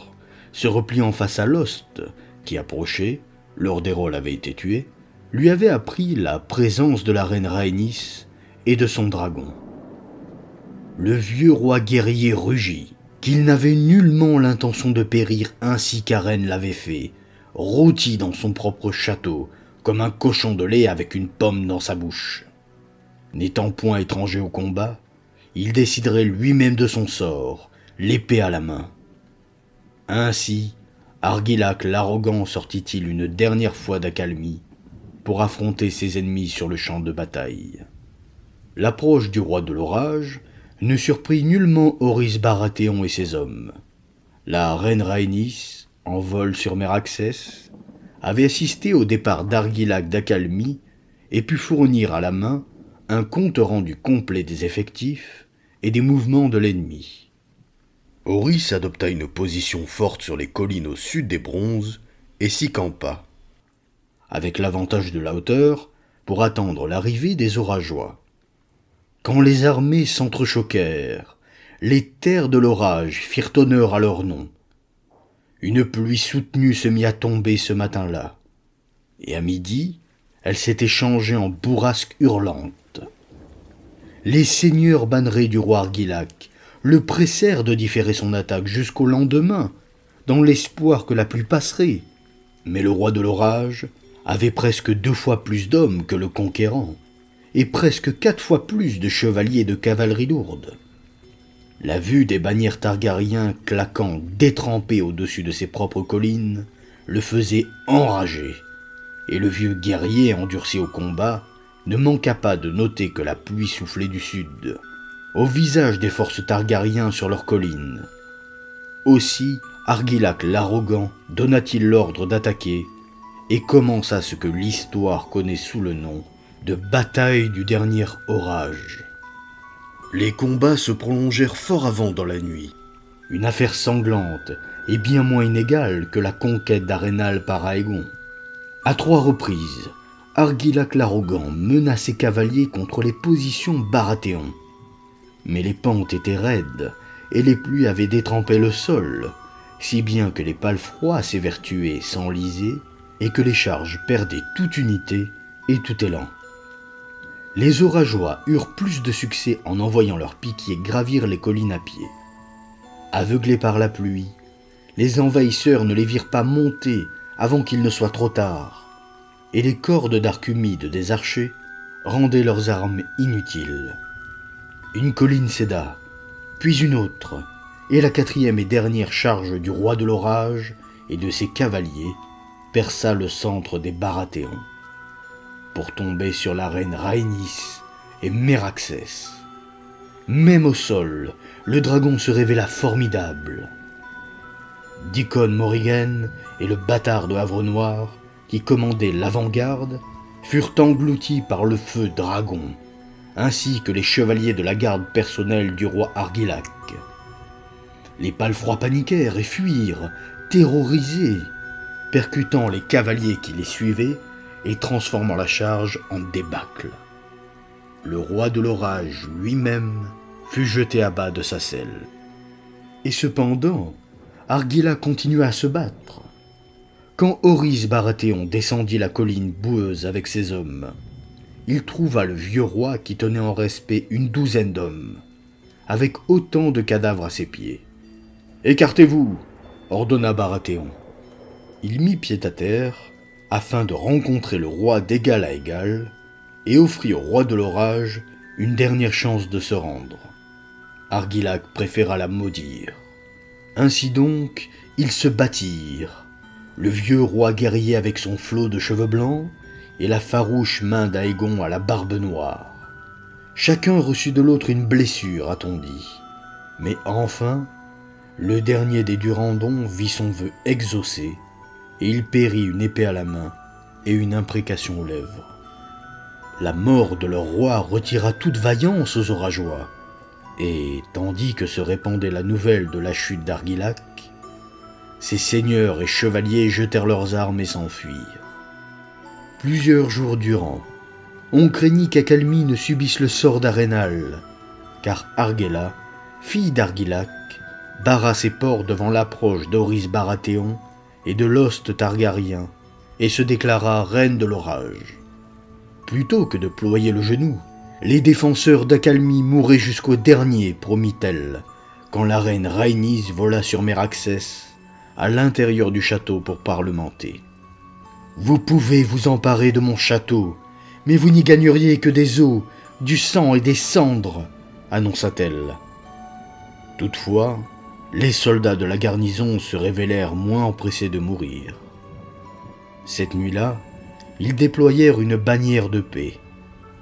se repliant face à l'host, qui approchait, lors d'Errol avait été tué, lui avaient appris la présence de la reine Rhaenys et de son dragon. Le vieux roi guerrier rugit, qu'il n'avait nullement l'intention de périr ainsi qu'Arène l'avait fait, rôti dans son propre château, comme un cochon de lait avec une pomme dans sa bouche. N'étant point étranger au combat, il déciderait lui-même de son sort, l'épée à la main. Ainsi, Argilac l'Arrogant sortit-il une dernière fois d'Accalmie pour affronter ses ennemis sur le champ de bataille. L'approche du roi de l'orage ne surprit nullement Horys Baratheon et ses hommes. La reine Rhaenys, en vol sur Meraxès, avait assisté au départ d'Argilac d'Accalmie et put fournir à la main un compte rendu complet des effectifs et des mouvements de l'ennemi. Horys adopta une position forte sur les collines au sud des Bronzes et s'y campa, avec l'avantage de la hauteur pour attendre l'arrivée des orageois. Quand les armées s'entrechoquèrent, les terres de l'orage firent honneur à leur nom. Une pluie soutenue se mit à tomber ce matin-là, et à midi, elle s'était changée en bourrasque hurlante. les seigneurs bannerets du roi Argilac le pressèrent de différer son attaque jusqu'au lendemain, dans l'espoir que la pluie passerait. Mais le roi de l'orage avait presque 2 fois plus d'hommes que le conquérant, et presque 4 fois plus de chevaliers et de cavalerie lourde. La vue des bannières Targaryens claquant détrempées au-dessus de ses propres collines le faisait enrager, et le vieux guerrier endurci au combat ne manqua pas de noter que la pluie soufflait du sud, au visage des forces Targaryens sur leurs collines. Aussi Argilac l'arrogant donna-t-il l'ordre d'attaquer, et commença ce que l'histoire connaît sous le nom de bataille du dernier orage. Les combats se prolongèrent fort avant dans la nuit, une affaire sanglante et bien moins inégale que la conquête d'Arenal par Aegon. À 3 reprises, Argilac l'arrogant mena ses cavaliers contre les positions Baratheon. Mais les pentes étaient raides et les pluies avaient détrempé le sol, si bien que les palefrois s'évertuaient s'enlisaient et que les charges perdaient toute unité et tout élan. Les orageois eurent plus de succès en envoyant leurs piquiers gravir les collines à pied. Aveuglés par la pluie, les envahisseurs ne les virent pas monter avant qu'il ne soit trop tard, et les cordes d'arc humide des archers rendaient leurs armes inutiles. Une colline céda, puis une autre, et la 4e et dernière charge du roi de l'orage et de ses cavaliers perça le centre des Baratheons, pour tomber sur la reine Rhaenys et Meraxès. Même au sol, le dragon se révéla formidable. Dickon Morrigan et le bâtard de Havre-Noir, qui commandaient l'avant-garde, furent engloutis par le feu dragon, ainsi que les chevaliers de la garde personnelle du roi Argilac. Les palefrois paniquèrent et fuirent, terrorisés, percutant les cavaliers qui les suivaient et transformant la charge en débâcle. Le roi de l'orage lui-même fut jeté à bas de sa selle. Et cependant, Argilac continua à se battre. Quand Horys Baratheon descendit la colline boueuse avec ses hommes, il trouva le vieux roi qui tenait en respect une 12aine d'hommes, avec autant de cadavres à ses pieds. « Écartez-vous » ordonna Baratheon. Il mit pied à terre afin de rencontrer le roi d'égal à égal et offrit au roi de l'orage une dernière chance de se rendre. Argilac préféra la maudire. Ainsi donc, ils se battirent, le vieux roi guerrier avec son flot de cheveux blancs et la farouche main d'Aegon à la barbe noire. Chacun reçut de l'autre une blessure, a-t-on dit. Mais enfin, le dernier des Durandon vit son vœu exaucé, et il périt une épée à la main et une imprécation aux lèvres. La mort de leur roi retira toute vaillance aux orageois, et tandis que se répandait la nouvelle de la chute d'Argilac, ses seigneurs et chevaliers jetèrent leurs armes et s'enfuirent. Plusieurs jours durant, on craignit qu'Accalmie ne subisse le sort d'Arenal, car Argella, fille d'Argilac, barra ses ports devant l'approche d'Horys Baratheon et de l'Ost Targaryen, et se déclara reine de l'orage. Plutôt que de ployer le genou, les défenseurs d'Accalmie mouraient jusqu'au dernier, promit-elle, quand la reine Rhaenys vola sur Meraxès, à l'intérieur du château pour parlementer. « Vous pouvez vous emparer de mon château, mais vous n'y gagneriez que des os, du sang et des cendres, annonça-t-elle. Toutefois, les soldats de la garnison se révélèrent moins empressés de mourir. Cette nuit-là, ils déployèrent une bannière de paix,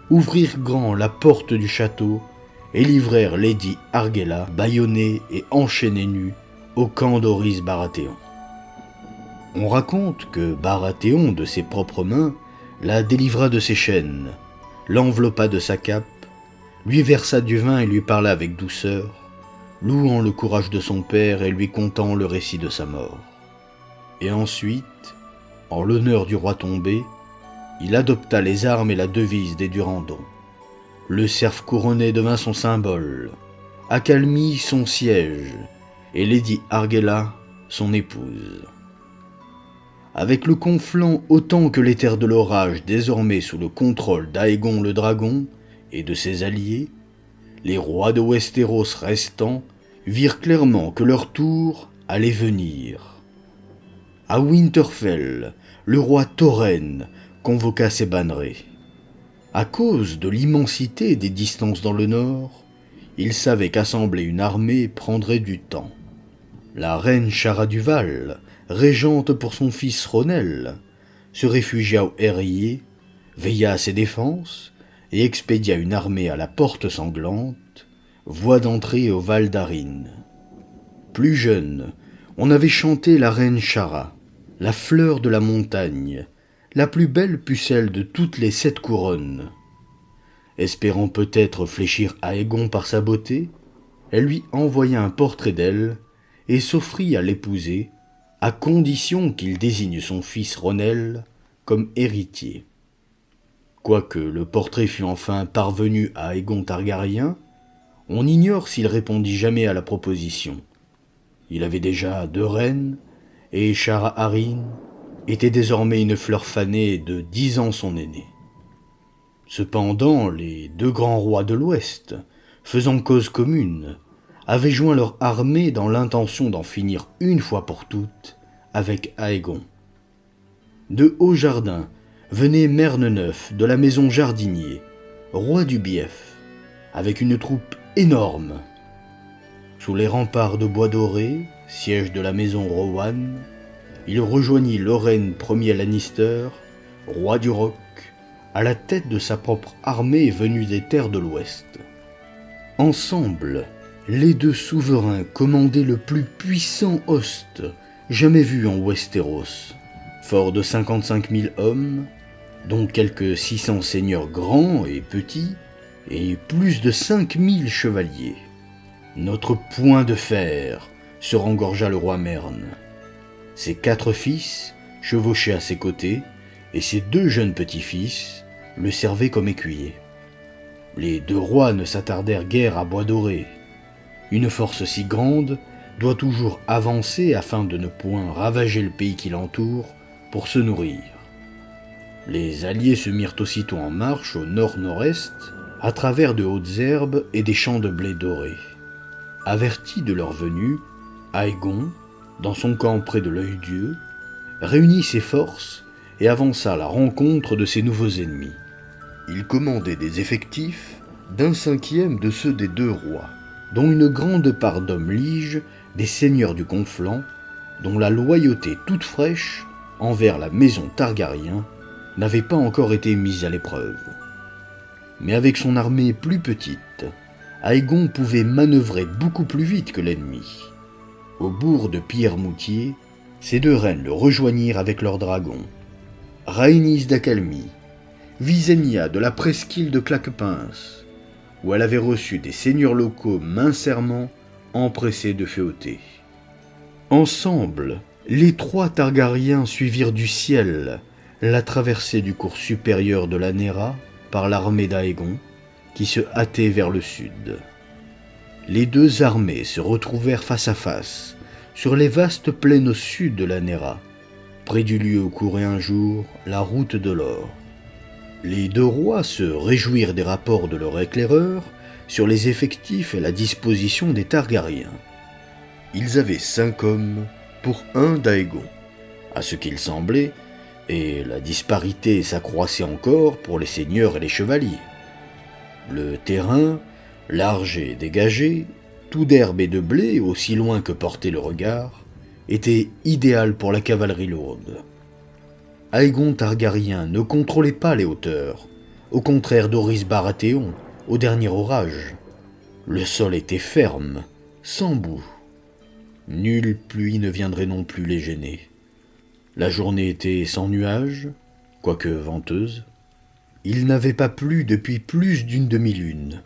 ouvrirent grand la porte du château et livrèrent Lady Argella, bâillonnée et enchaînée nue, au camp d'Horys Baratheon. On raconte que Baratheon, de ses propres mains, la délivra de ses chaînes, l'enveloppa de sa cape, lui versa du vin et lui parla avec douceur, louant le courage de son père et lui contant le récit de sa mort. Et ensuite, en l'honneur du roi tombé, il adopta les armes et la devise des Durandon. Le cerf couronné devint son symbole, Accalmie son siège, et Lady Argella son épouse. Avec le Conflent autant que les terres de l'orage désormais sous le contrôle d'Aegon le Dragon et de ses alliés, les rois de Westeros restants virent clairement que leur tour allait venir. À Winterfell, le roi Tauren convoqua ses bannerets. À cause de l'immensité des distances dans le nord, il savait qu'assembler une armée prendrait du temps. La reine Chara du Val, régente pour son fils Ronel, se réfugia au Eryé, veilla à ses défenses et expédia une armée à la Porte Sanglante, voie d'entrée au Val d'Arin. Plus jeune, on avait chanté la reine Chara, la fleur de la montagne, la plus belle pucelle de toutes les 7 couronnes. Espérant peut-être fléchir Aegon par sa beauté, elle lui envoya un portrait d'elle et s'offrit à l'épouser, à condition qu'il désigne son fils Ronel comme héritier. Quoique le portrait fût enfin parvenu à Aegon Targaryen, on ignore s'il répondit jamais à la proposition. Il avait déjà 2 reines, et Chara Arryn était désormais une fleur fanée de 10 ans son aînée. Cependant, les 2 grands rois de l'Ouest, faisant cause commune, avaient joint leur armée dans l'intention d'en finir une fois pour toutes avec Aegon. De Haut-Jardin venait Merne-Neuf de la maison Jardinier, roi du Bief, avec une troupe énorme. Sous les remparts de bois doré, siège de la maison Rowan, il rejoignit Lorraine Ier Lannister, roi du Roc, à la tête de sa propre armée venue des terres de l'Ouest. Ensemble, les 2 souverains commandaient le plus puissant host jamais vu en Westeros, fort de 55 000 hommes, dont quelques 600 seigneurs grands et petits, et plus de 5 000 chevaliers. Notre point de fer, se rengorgea le roi Mern. Ses 4 fils chevauchaient à ses côtés, et ses 2 jeunes petits-fils le servaient comme écuyer. Les 2 rois ne s'attardèrent guère à Bois Doré. Une force si grande doit toujours avancer afin de ne point ravager le pays qui l'entoure pour se nourrir. Les alliés se mirent aussitôt en marche au nord-nord-est, à travers de hautes herbes et des champs de blé doré. Averti de leur venue, Aegon, dans son camp près de l'Œil-Dieu, réunit ses forces et avança à la rencontre de ses nouveaux ennemis. Il commandait des effectifs d'1/5 de ceux des 2 rois, dont une grande part d'hommes liges, des seigneurs du Conflent, dont la loyauté toute fraîche envers la maison Targaryen n'avait pas encore été mise à l'épreuve. Mais avec son armée plus petite, Aegon pouvait manœuvrer beaucoup plus vite que l'ennemi. Au bourg de Pierremoutier, ses 2 reines le rejoignirent avec leurs dragons. Rhaenys d'Accalmie, Visenya de la presqu'île de Claquepince, où elle avait reçu des seigneurs locaux mincèrement empressés de féauté. Ensemble, les 3 Targaryens suivirent du ciel la traversée du cours supérieur de la Nera par l'armée d'Aegon, qui se hâtait vers le sud. Les 2 armées se retrouvèrent face à face, sur les vastes plaines au sud de la Nera, près du lieu où courait un jour la route de l'or. Les 2 rois se réjouirent des rapports de leur éclaireur sur les effectifs et la disposition des Targaryens. Ils avaient 5 hommes pour 1 d'Aegon, à ce qu'il semblait, et la disparité s'accroissait encore pour les seigneurs et les chevaliers. Le terrain, large et dégagé, tout d'herbe et de blé aussi loin que portait le regard, était idéal pour la cavalerie lourde. Aegon Targaryen ne contrôlait pas les hauteurs, au contraire d'Orys Baratheon, au dernier orage. Le sol était ferme, sans boue. Nulle pluie ne viendrait non plus les gêner. La journée était sans nuages, quoique venteuse. Il n'avait pas plu depuis plus d'une demi-lune.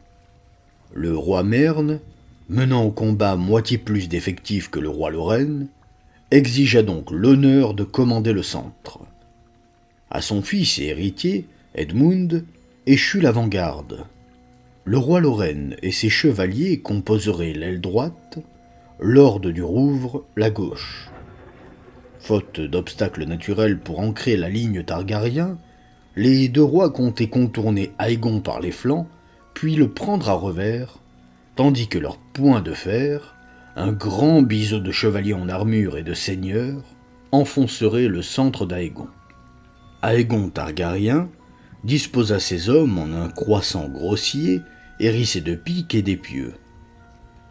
Le roi Mern, menant au combat moitié plus d'effectifs que le roi Lorraine, exigea donc l'honneur de commander le centre. À son fils et héritier, Edmund, échut l'avant-garde. Le roi Lorraine et ses chevaliers composeraient l'aile droite, Lord du Rouvre la gauche. Faute d'obstacles naturels pour ancrer la ligne Targaryen, les 2 rois comptaient contourner Aegon par les flancs, puis le prendre à revers tandis que leur poing de fer, un grand biseau de chevalier en armure et de seigneur, enfoncerait le centre d'Aegon. Aegon Targaryen disposa ses hommes en un croissant grossier hérissé de piques et d'épieux.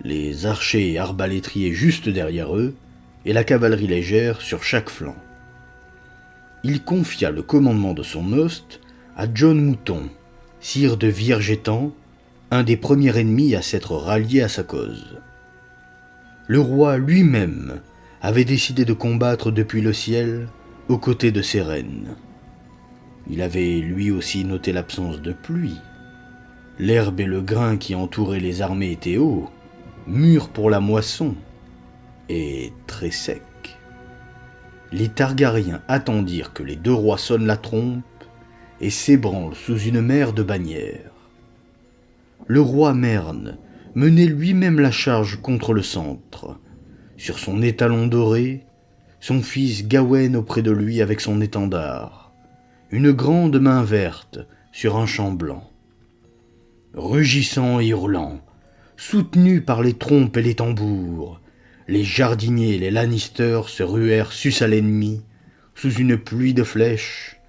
Les archers et arbalétriers juste derrière eux, et la cavalerie légère sur chaque flanc. Il confia le commandement de son host à Jon Mouton, sire de Virgétan, un des premiers ennemis à s'être rallié à sa cause. Le roi lui-même avait décidé de combattre depuis le ciel aux côtés de ses reines. Il avait lui aussi noté l'absence de pluie. L'herbe et le grain qui entouraient les armées étaient hauts, mûrs pour la moisson, et très secs. Les Targaryens attendirent que les deux rois sonnent la trompe et s'ébranlent sous une mer de bannières. Le roi Mern menait lui-même la charge contre le centre. Sur son étalon doré, son fils Gawain auprès de lui avec son étendard, une grande main verte sur un champ blanc. Rugissant et hurlant, soutenus par les trompes et les tambours, les jardiniers et les Lannister se ruèrent sus à l'ennemi, sous une pluie de flèches,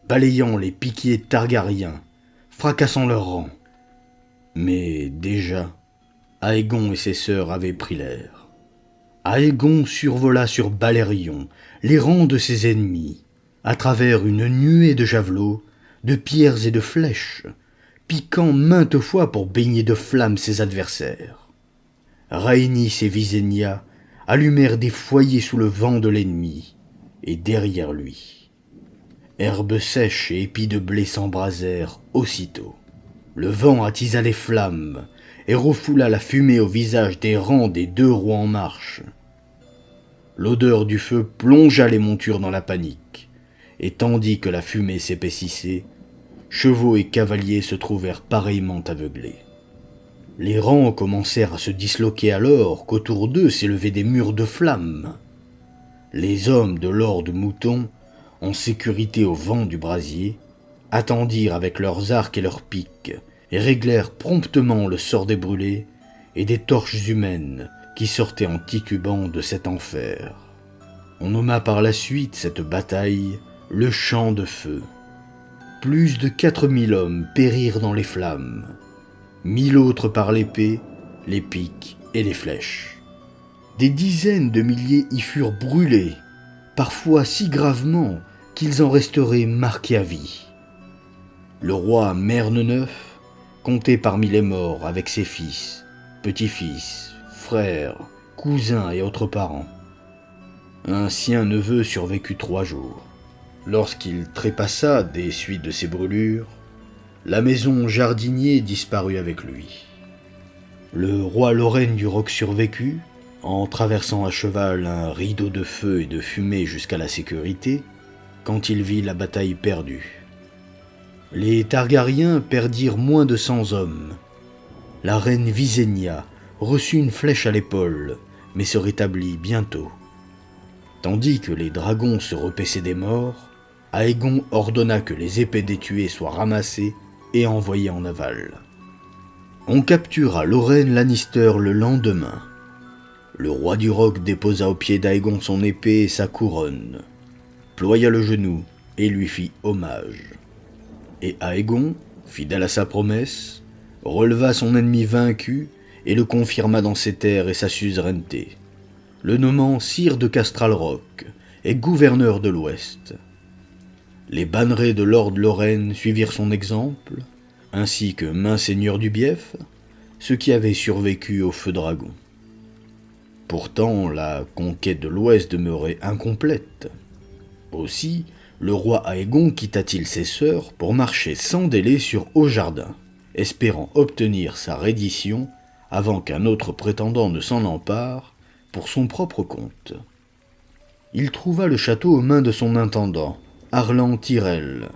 balayant les piquiers targaryens, fracassant leurs rangs. Mais déjà, Aegon et ses sœurs avaient pris l'air. Aegon survola sur Balerion les rangs de ses ennemis, à travers une nuée de javelots, de pierres et de flèches, piquant maintes fois pour baigner de flammes ses adversaires. Rhaenys et Visenya allumèrent des foyers sous le vent de l'ennemi, et derrière lui. Herbes sèches et épis de blé s'embrasèrent aussitôt. Le vent attisa les flammes et refoula la fumée au visage des rangs des deux rois en marche. L'odeur du feu plongea les montures dans la panique, et tandis que la fumée s'épaississait, chevaux et cavaliers se trouvèrent pareillement aveuglés. Les rangs commencèrent à se disloquer alors qu'autour d'eux s'élevaient des murs de flammes. Les hommes de Lord Mouton, en sécurité au vent du brasier, attendirent avec leurs arcs et leurs piques et réglèrent promptement le sort des brûlés et des torches humaines qui sortaient en titubant de cet enfer. On nomma par la suite cette bataille le champ de feu. Plus de 4000 hommes périrent dans les flammes, 1000 autres par l'épée, les piques et les flèches. Des dizaines de milliers y furent brûlés, parfois si gravement qu'ils en resteraient marqués à vie. Le roi Mern IX comptait parmi les morts avec ses fils, petits-fils, frères, cousins et autres parents. Un sien neveu survécut 3 jours. Lorsqu'il trépassa des suites de ses brûlures, la maison jardinier disparut avec lui. Le roi Lorraine du Roc survécut, en traversant à cheval un rideau de feu et de fumée jusqu'à la sécurité, quand il vit la bataille perdue. Les Targaryens perdirent moins de 100 hommes. La reine Visenya reçut une flèche à l'épaule, mais se rétablit bientôt. Tandis que les dragons se repaissaient des morts, Aegon ordonna que les épées des tués soient ramassées et envoyées en aval. On captura Lorraine Lannister le lendemain. Le roi du Roc déposa au pied d'Aegon son épée et sa couronne, ploya le genou et lui fit hommage. Et Aegon, fidèle à sa promesse, releva son ennemi vaincu et le confirma dans ses terres et sa suzeraineté, le nommant sire de Castral Rock et gouverneur de l'Ouest. Les bannerets de Lord Lorraine suivirent son exemple, ainsi que maint seigneur du Bief, ceux qui avaient survécu au feu dragon. Pourtant, la conquête de l'Ouest demeurait incomplète. Aussi, le roi Aegon quitta-t-il ses sœurs pour marcher sans délai sur Haut-Jardin, espérant obtenir sa reddition avant qu'un autre prétendant ne s'en empare pour son propre compte. Il trouva le château aux mains de son intendant, Harlan Tyrell,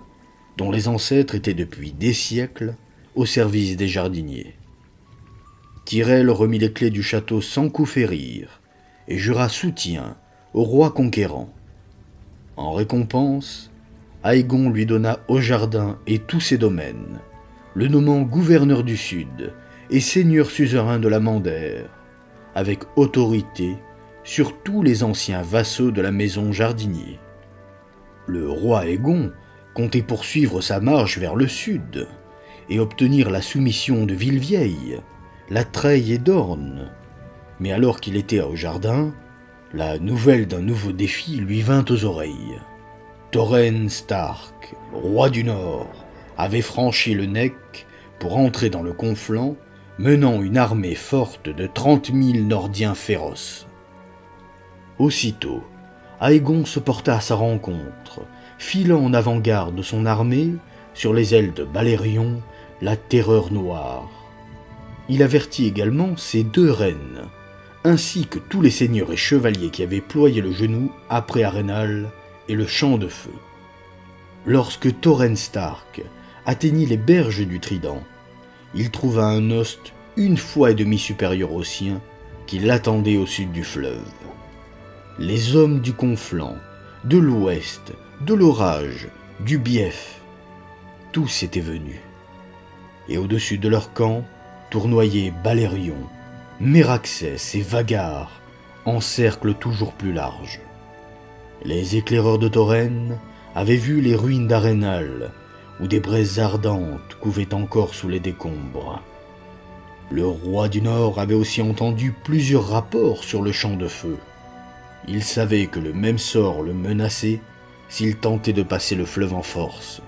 dont les ancêtres étaient depuis des siècles au service des jardiniers. Tyrell remit les clés du château sans coup férir et jura soutien au roi conquérant. En récompense, Aegon lui donna Haut-Jardin et tous ses domaines, le nommant gouverneur du Sud et seigneur suzerain de la Mandère, avec autorité sur tous les anciens vassaux de la maison Jardinier. Le roi Aegon comptait poursuivre sa marche vers le sud et obtenir la soumission de Villevieille, la Treille et d'Orne. Mais alors qu'il était au jardin, la nouvelle d'un nouveau défi lui vint aux oreilles. Torrhen Stark, roi du Nord, avait franchi le Neck pour entrer dans le Conflent, menant une armée forte de 30 000 Nordiens féroces. Aussitôt, Aegon se porta à sa rencontre, filant en avant-garde de son armée sur les ailes de Balerion, la terreur noire. Il avertit également ses 2 reines, ainsi que tous les seigneurs et chevaliers qui avaient ployé le genou après Arenal et le champ de feu. Lorsque Torrhen Stark atteignit les berges du Trident, il trouva un host 1 fois et demi supérieur au sien qui l'attendait au sud du fleuve. Les hommes du Conflent, de l'Ouest, de l'Orage, du Bief, tous étaient venus. Et au-dessus de leur camp tournoyaient Balerion, Méraxès et Vhagar, en cercle toujours plus large. Les éclaireurs de Torrhen avaient vu les ruines d'Arenal, où des braises ardentes couvaient encore sous les décombres. Le roi du Nord avait aussi entendu plusieurs rapports sur le champ de feu. Il savait que le même sort le menaçait s'il tentait de passer le fleuve en force.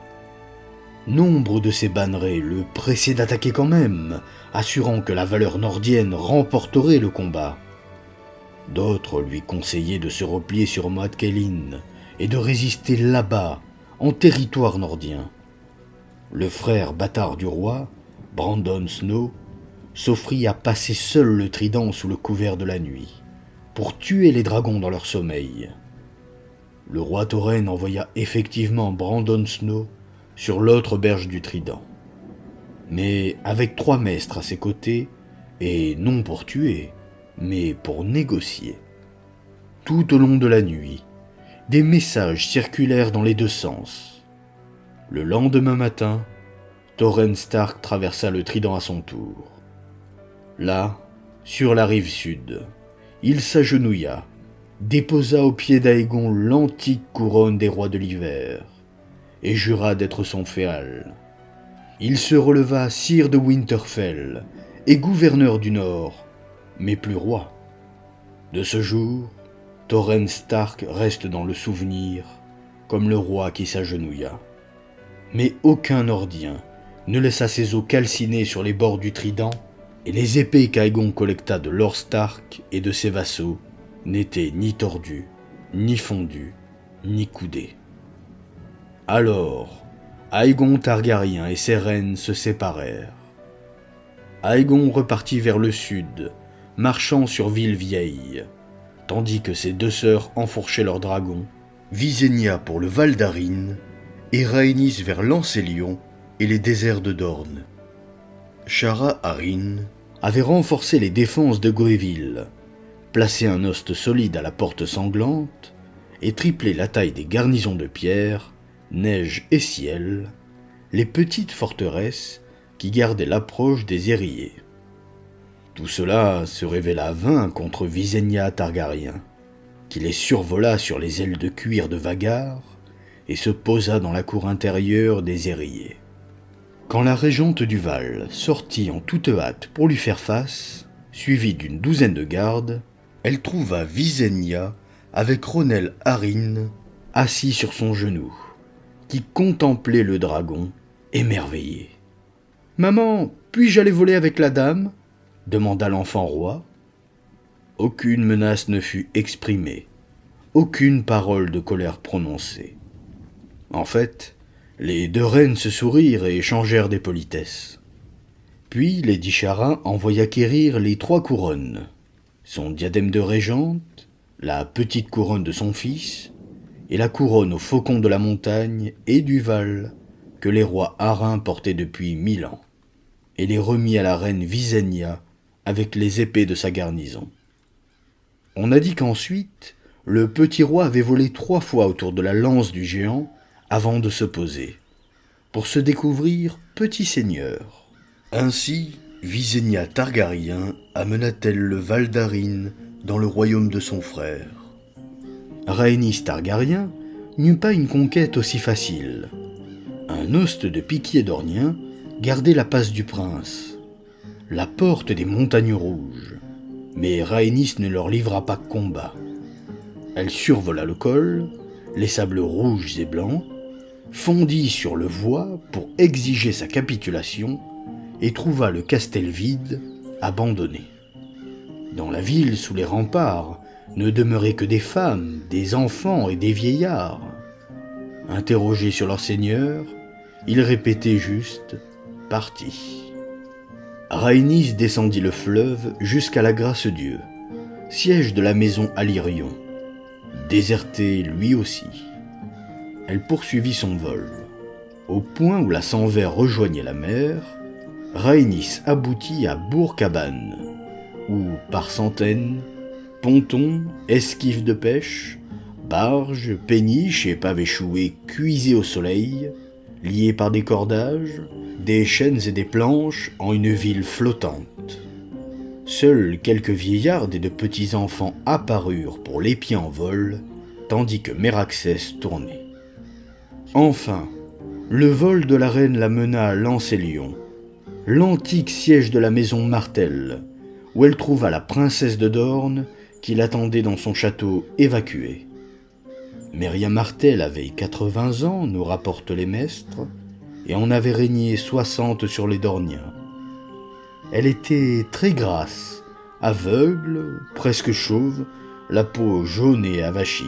Nombre de ces bannerets le pressaient d'attaquer quand même, assurant que la valeur nordienne remporterait le combat. D'autres lui conseillaient de se replier sur Moat Cailin et de résister là-bas, en territoire nordien. Le frère bâtard du roi, Brandon Snow, s'offrit à passer seul le trident sous le couvert de la nuit, pour tuer les dragons dans leur sommeil. Le roi Torrhen envoya effectivement Brandon Snow sur l'autre berge du Trident, mais avec 3 maestres à ses côtés, et non pour tuer, mais pour négocier. Tout au long de la nuit, des messages circulèrent dans les 2 sens. Le lendemain matin, Torrhen Stark traversa le Trident à son tour. Là, sur la rive sud, il s'agenouilla, déposa aux pieds d'Aegon l'antique couronne des rois de l'hiver, et jura d'être son féal. Il se releva sire de Winterfell et gouverneur du Nord, mais plus roi. De ce jour, Torrhen Stark reste dans le souvenir comme le roi qui s'agenouilla. Mais aucun Nordien ne laissa ses os calcinés sur les bords du Trident, et les épées qu'Aegon collecta de Lord Stark et de ses vassaux n'étaient ni tordues, ni fondues, ni coudées. Alors, Aegon Targaryen et ses reines se séparèrent. Aegon repartit vers le sud, marchant sur Villevieille, tandis que ses 2 sœurs enfourchaient leurs dragons, Visenya pour le Val d'Arin et Rhaenys vers Lancélion et les déserts de Dorne. Shara Arin avait renforcé les défenses de Goéville, placé un host solide à la porte sanglante et triplé la taille des garnisons de pierre, neige et ciel, les petites forteresses qui gardaient l'approche des Érillés. Tout cela se révéla vain contre Visenya Targaryen, qui les survola sur les ailes de cuir de Vhagar et se posa dans la cour intérieure des Érillés. Quand la régente du Val sortit en toute hâte pour lui faire face, suivie d'une 12aine de gardes, elle trouva Visenya avec Ronel Arryn assis sur son genou, qui contemplait le dragon, émerveillé. « Maman, puis-je aller voler avec la dame ?» demanda l'enfant roi. Aucune menace ne fut exprimée, aucune parole de colère prononcée. En fait, les 2 reines se sourirent et échangèrent des politesses. Puis Lady Shara envoya quérir les 3 couronnes, son diadème de régente, la petite couronne de son fils, et la couronne au faucon de la montagne et du Val que les rois Arryn portaient depuis 1000 ans, et les remit à la reine Visenya avec les épées de sa garnison. On a dit qu'ensuite, le petit roi avait volé 3 fois autour de la lance du géant avant de se poser, pour se découvrir petit seigneur. Ainsi, Visenya Targaryen amena-t-elle le Val d'Arryn dans le royaume de son frère. Rhaenys Targaryen n'eut pas une conquête aussi facile. Un host de piquiers dorniens gardait la passe du prince, la porte des montagnes rouges, mais Rhaenys ne leur livra pas combat. Elle survola le col, les sables rouges et blancs, fondit sur le Void pour exiger sa capitulation et trouva le castel vide, abandonné. Dans la ville sous les remparts ne demeuraient que des femmes, des enfants et des vieillards. Interrogés sur leur seigneur, ils répétaient juste « parti ». Rhaenys descendit le fleuve jusqu'à la Grace-Dieu, siège de la maison Alyrion, déserté lui aussi. Elle poursuivit son vol. Au point où la Sang-Vert rejoignait la mer, Rhaenys aboutit à Bourg-Cabane, où, par centaines, pontons, esquifs de pêche, barges, péniches et pavés échoués cuisés au soleil, liés par des cordages, des chaînes et des planches en une ville flottante. Seuls quelques vieillards et de petits enfants apparurent pour l'épier en vol, tandis que Meraxès tournait. Enfin, le vol de la reine la mena à Lancélion, l'antique siège de la maison Martell, où elle trouva la princesse de Dorne qui l'attendait dans son château évacué. Merya Martell avait 80 ans, nous rapportent les mestres, et en avait régné 60 sur les Dorniens. Elle était très grasse, aveugle, presque chauve, la peau jaune et avachie.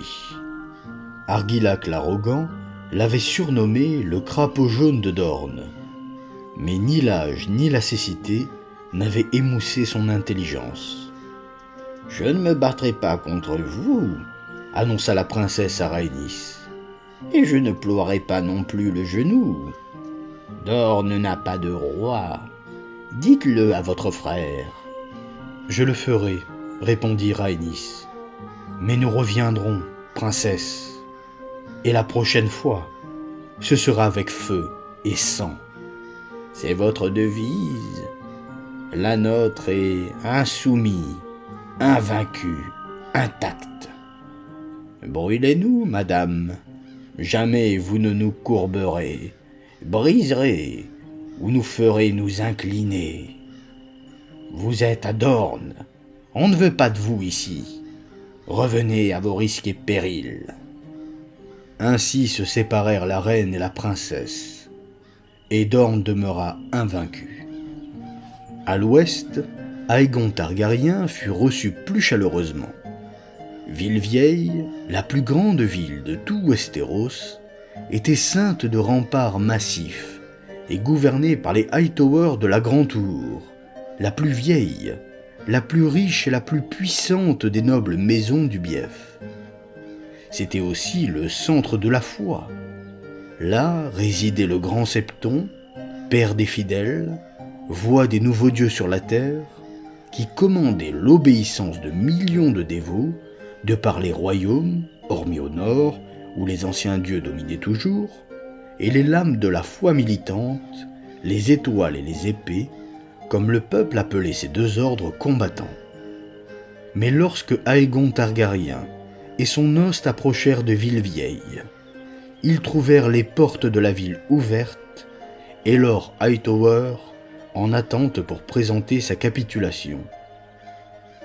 Argilac l'arrogant l'avait surnommé le crapaud jaune de Dorne. Mais ni l'âge ni la cécité n'avaient émoussé son intelligence. « Je ne me battrai pas contre vous, » annonça la princesse à Rhaenys, « et je ne ploierai pas non plus le genou. Dorne n'a pas de roi. Dites-le à votre frère. »« Je le ferai, » répondit Rhaenys. « Mais nous reviendrons, princesse. Et la prochaine fois, ce sera avec feu et sang. » « C'est votre devise. La nôtre est insoumis, invaincu, intact. Brûlez-nous, madame. Jamais vous ne nous courberez, briserez, ou nous ferez nous incliner. Vous êtes à Dorne. On ne veut pas de vous ici. Revenez à vos risques et périls. » Ainsi se séparèrent la reine et la princesse, et Dorne demeura invaincu. À l'ouest, Aegon Targaryen fut reçu plus chaleureusement. Ville-Vieille, la plus grande ville de tout Westeros, était ceinte de remparts massifs et gouvernée par les Hightowers de la Grande Tour, la plus vieille, la plus riche et la plus puissante des nobles maisons du Bief. C'était aussi le centre de la foi. Là résidait le grand Septon, père des fidèles, voix des nouveaux dieux sur la terre, qui commandait l'obéissance de millions de dévots de par les royaumes, hormis au nord, où les anciens dieux dominaient toujours, et les lames de la foi militante, les étoiles et les épées, comme le peuple appelait ces deux ordres combattants. Mais lorsque Aegon Targaryen et son host approchèrent de Ville-Vieille, ils trouvèrent les portes de la ville ouvertes et Lord Hightower en attente pour présenter sa capitulation.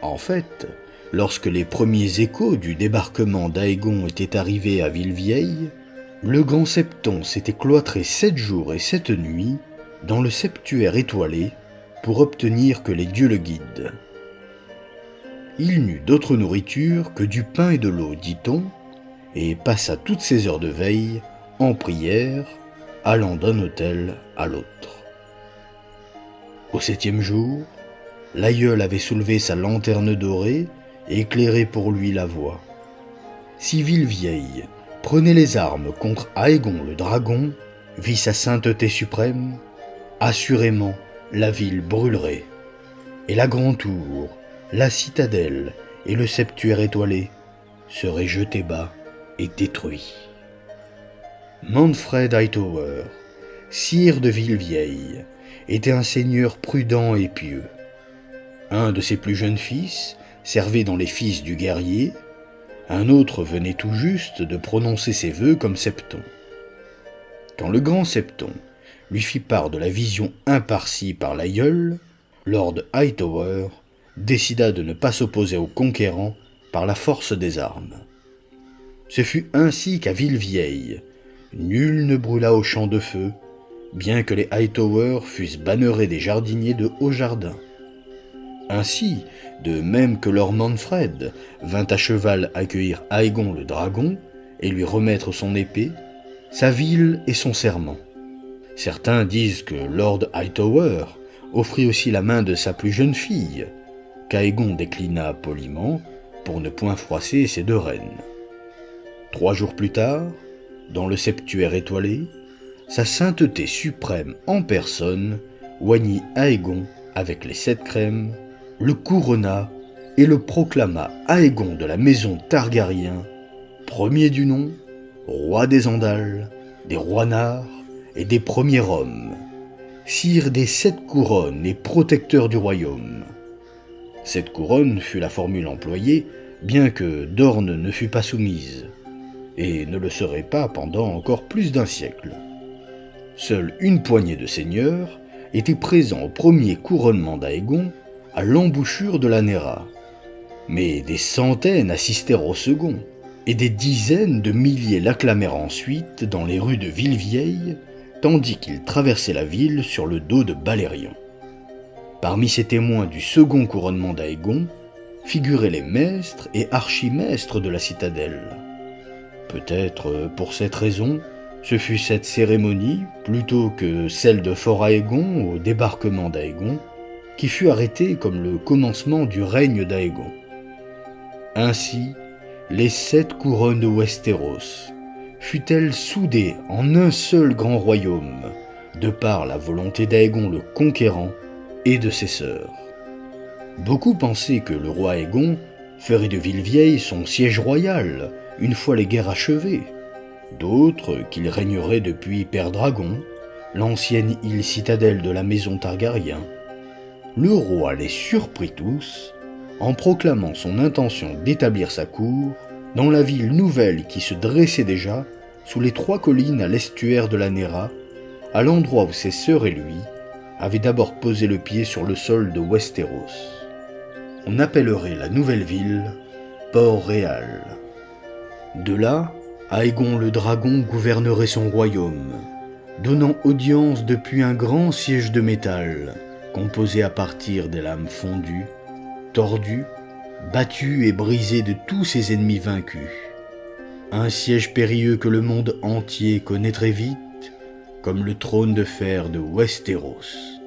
En fait, lorsque les premiers échos du débarquement d'Aegon étaient arrivés à Ville-Vieille, le grand Septon s'était cloîtré 7 jours et 7 nuits dans le septuaire étoilé pour obtenir que les dieux le guident. Il n'eut d'autre nourriture que du pain et de l'eau, dit-on, et passa toutes ses heures de veille en prière, allant d'un autel à l'autre. Au 7e jour, l'aïeul avait soulevé sa lanterne dorée et éclairé pour lui la voie. Si Ville-Vieille prenait les armes contre Aegon le dragon, vit sa sainteté suprême, assurément la ville brûlerait, et la grande tour, la citadelle et le septuaire étoilé seraient jetés bas et détruits. Manfred Hightower, sire de Ville-Vieille, était un seigneur prudent et pieux. Un de ses plus jeunes fils servait dans les fils du guerrier, un autre venait tout juste de prononcer ses vœux comme Septon. Quand le grand Septon lui fit part de la vision impartie par l'aïeul, Lord Hightower décida de ne pas s'opposer aux conquérants par la force des armes. Ce fut ainsi qu'à Villevieille, nul ne brûla au champ de feu, bien que les Hightower fussent bannerets des jardiniers de Haut-Jardin. Ainsi, de même que Lord Manfred vint à cheval accueillir Aegon le dragon et lui remettre son épée, sa ville et son serment. Certains disent que Lord Hightower offrit aussi la main de sa plus jeune fille, qu'Aegon déclina poliment pour ne point froisser ses deux reines. 3 jours plus tard, dans le septuaire étoilé, sa sainteté suprême en personne oignit Aegon avec les 7 crèmes, le couronna et le proclama Aegon de la maison Targaryen, premier du nom, roi des Andals, des Rhoinards et des premiers hommes, sire des 7 couronnes et protecteur du royaume. Cette couronne fut la formule employée, bien que Dorne ne fût pas soumise, et ne le serait pas pendant encore plus d'un siècle. Seule une poignée de seigneurs était présent au premier couronnement d'Aegon, à l'embouchure de la Néra. Mais des centaines assistèrent au second, et des dizaines de milliers l'acclamèrent ensuite dans les rues de Villevieille, tandis qu'il traversait la ville sur le dos de Balerion. Parmi ces témoins du second couronnement d'Aegon figuraient les maîtres et archimestres de la citadelle. Peut-être pour cette raison, ce fut cette cérémonie, plutôt que celle de Fort Aegon au débarquement d'Aegon, qui fut arrêtée comme le commencement du règne d'Aegon. Ainsi, les 7 couronnes de Westeros fut-elle soudée en un seul grand royaume, de par la volonté d'Aegon le Conquérant et de ses sœurs. Beaucoup pensaient que le roi Aegon ferait de Villevieille son siège royal, une fois les guerres achevées. D'autres qu'il régnerait depuis Père-Dragon, l'ancienne île citadelle de la maison Targaryen. Le roi les surprit tous en proclamant son intention d'établir sa cour dans la ville nouvelle qui se dressait déjà sous les 3 collines à l'estuaire de la Néra, à l'endroit où ses sœurs et lui avaient d'abord posé le pied sur le sol de Westeros. On appellerait la nouvelle ville Port-Réal. De là, Aegon le dragon gouvernerait son royaume, donnant audience depuis un grand siège de métal, composé à partir des lames fondues, tordues, battues et brisées de tous ses ennemis vaincus. Un siège périlleux que le monde entier connaîtrait vite, comme le trône de fer de Westeros.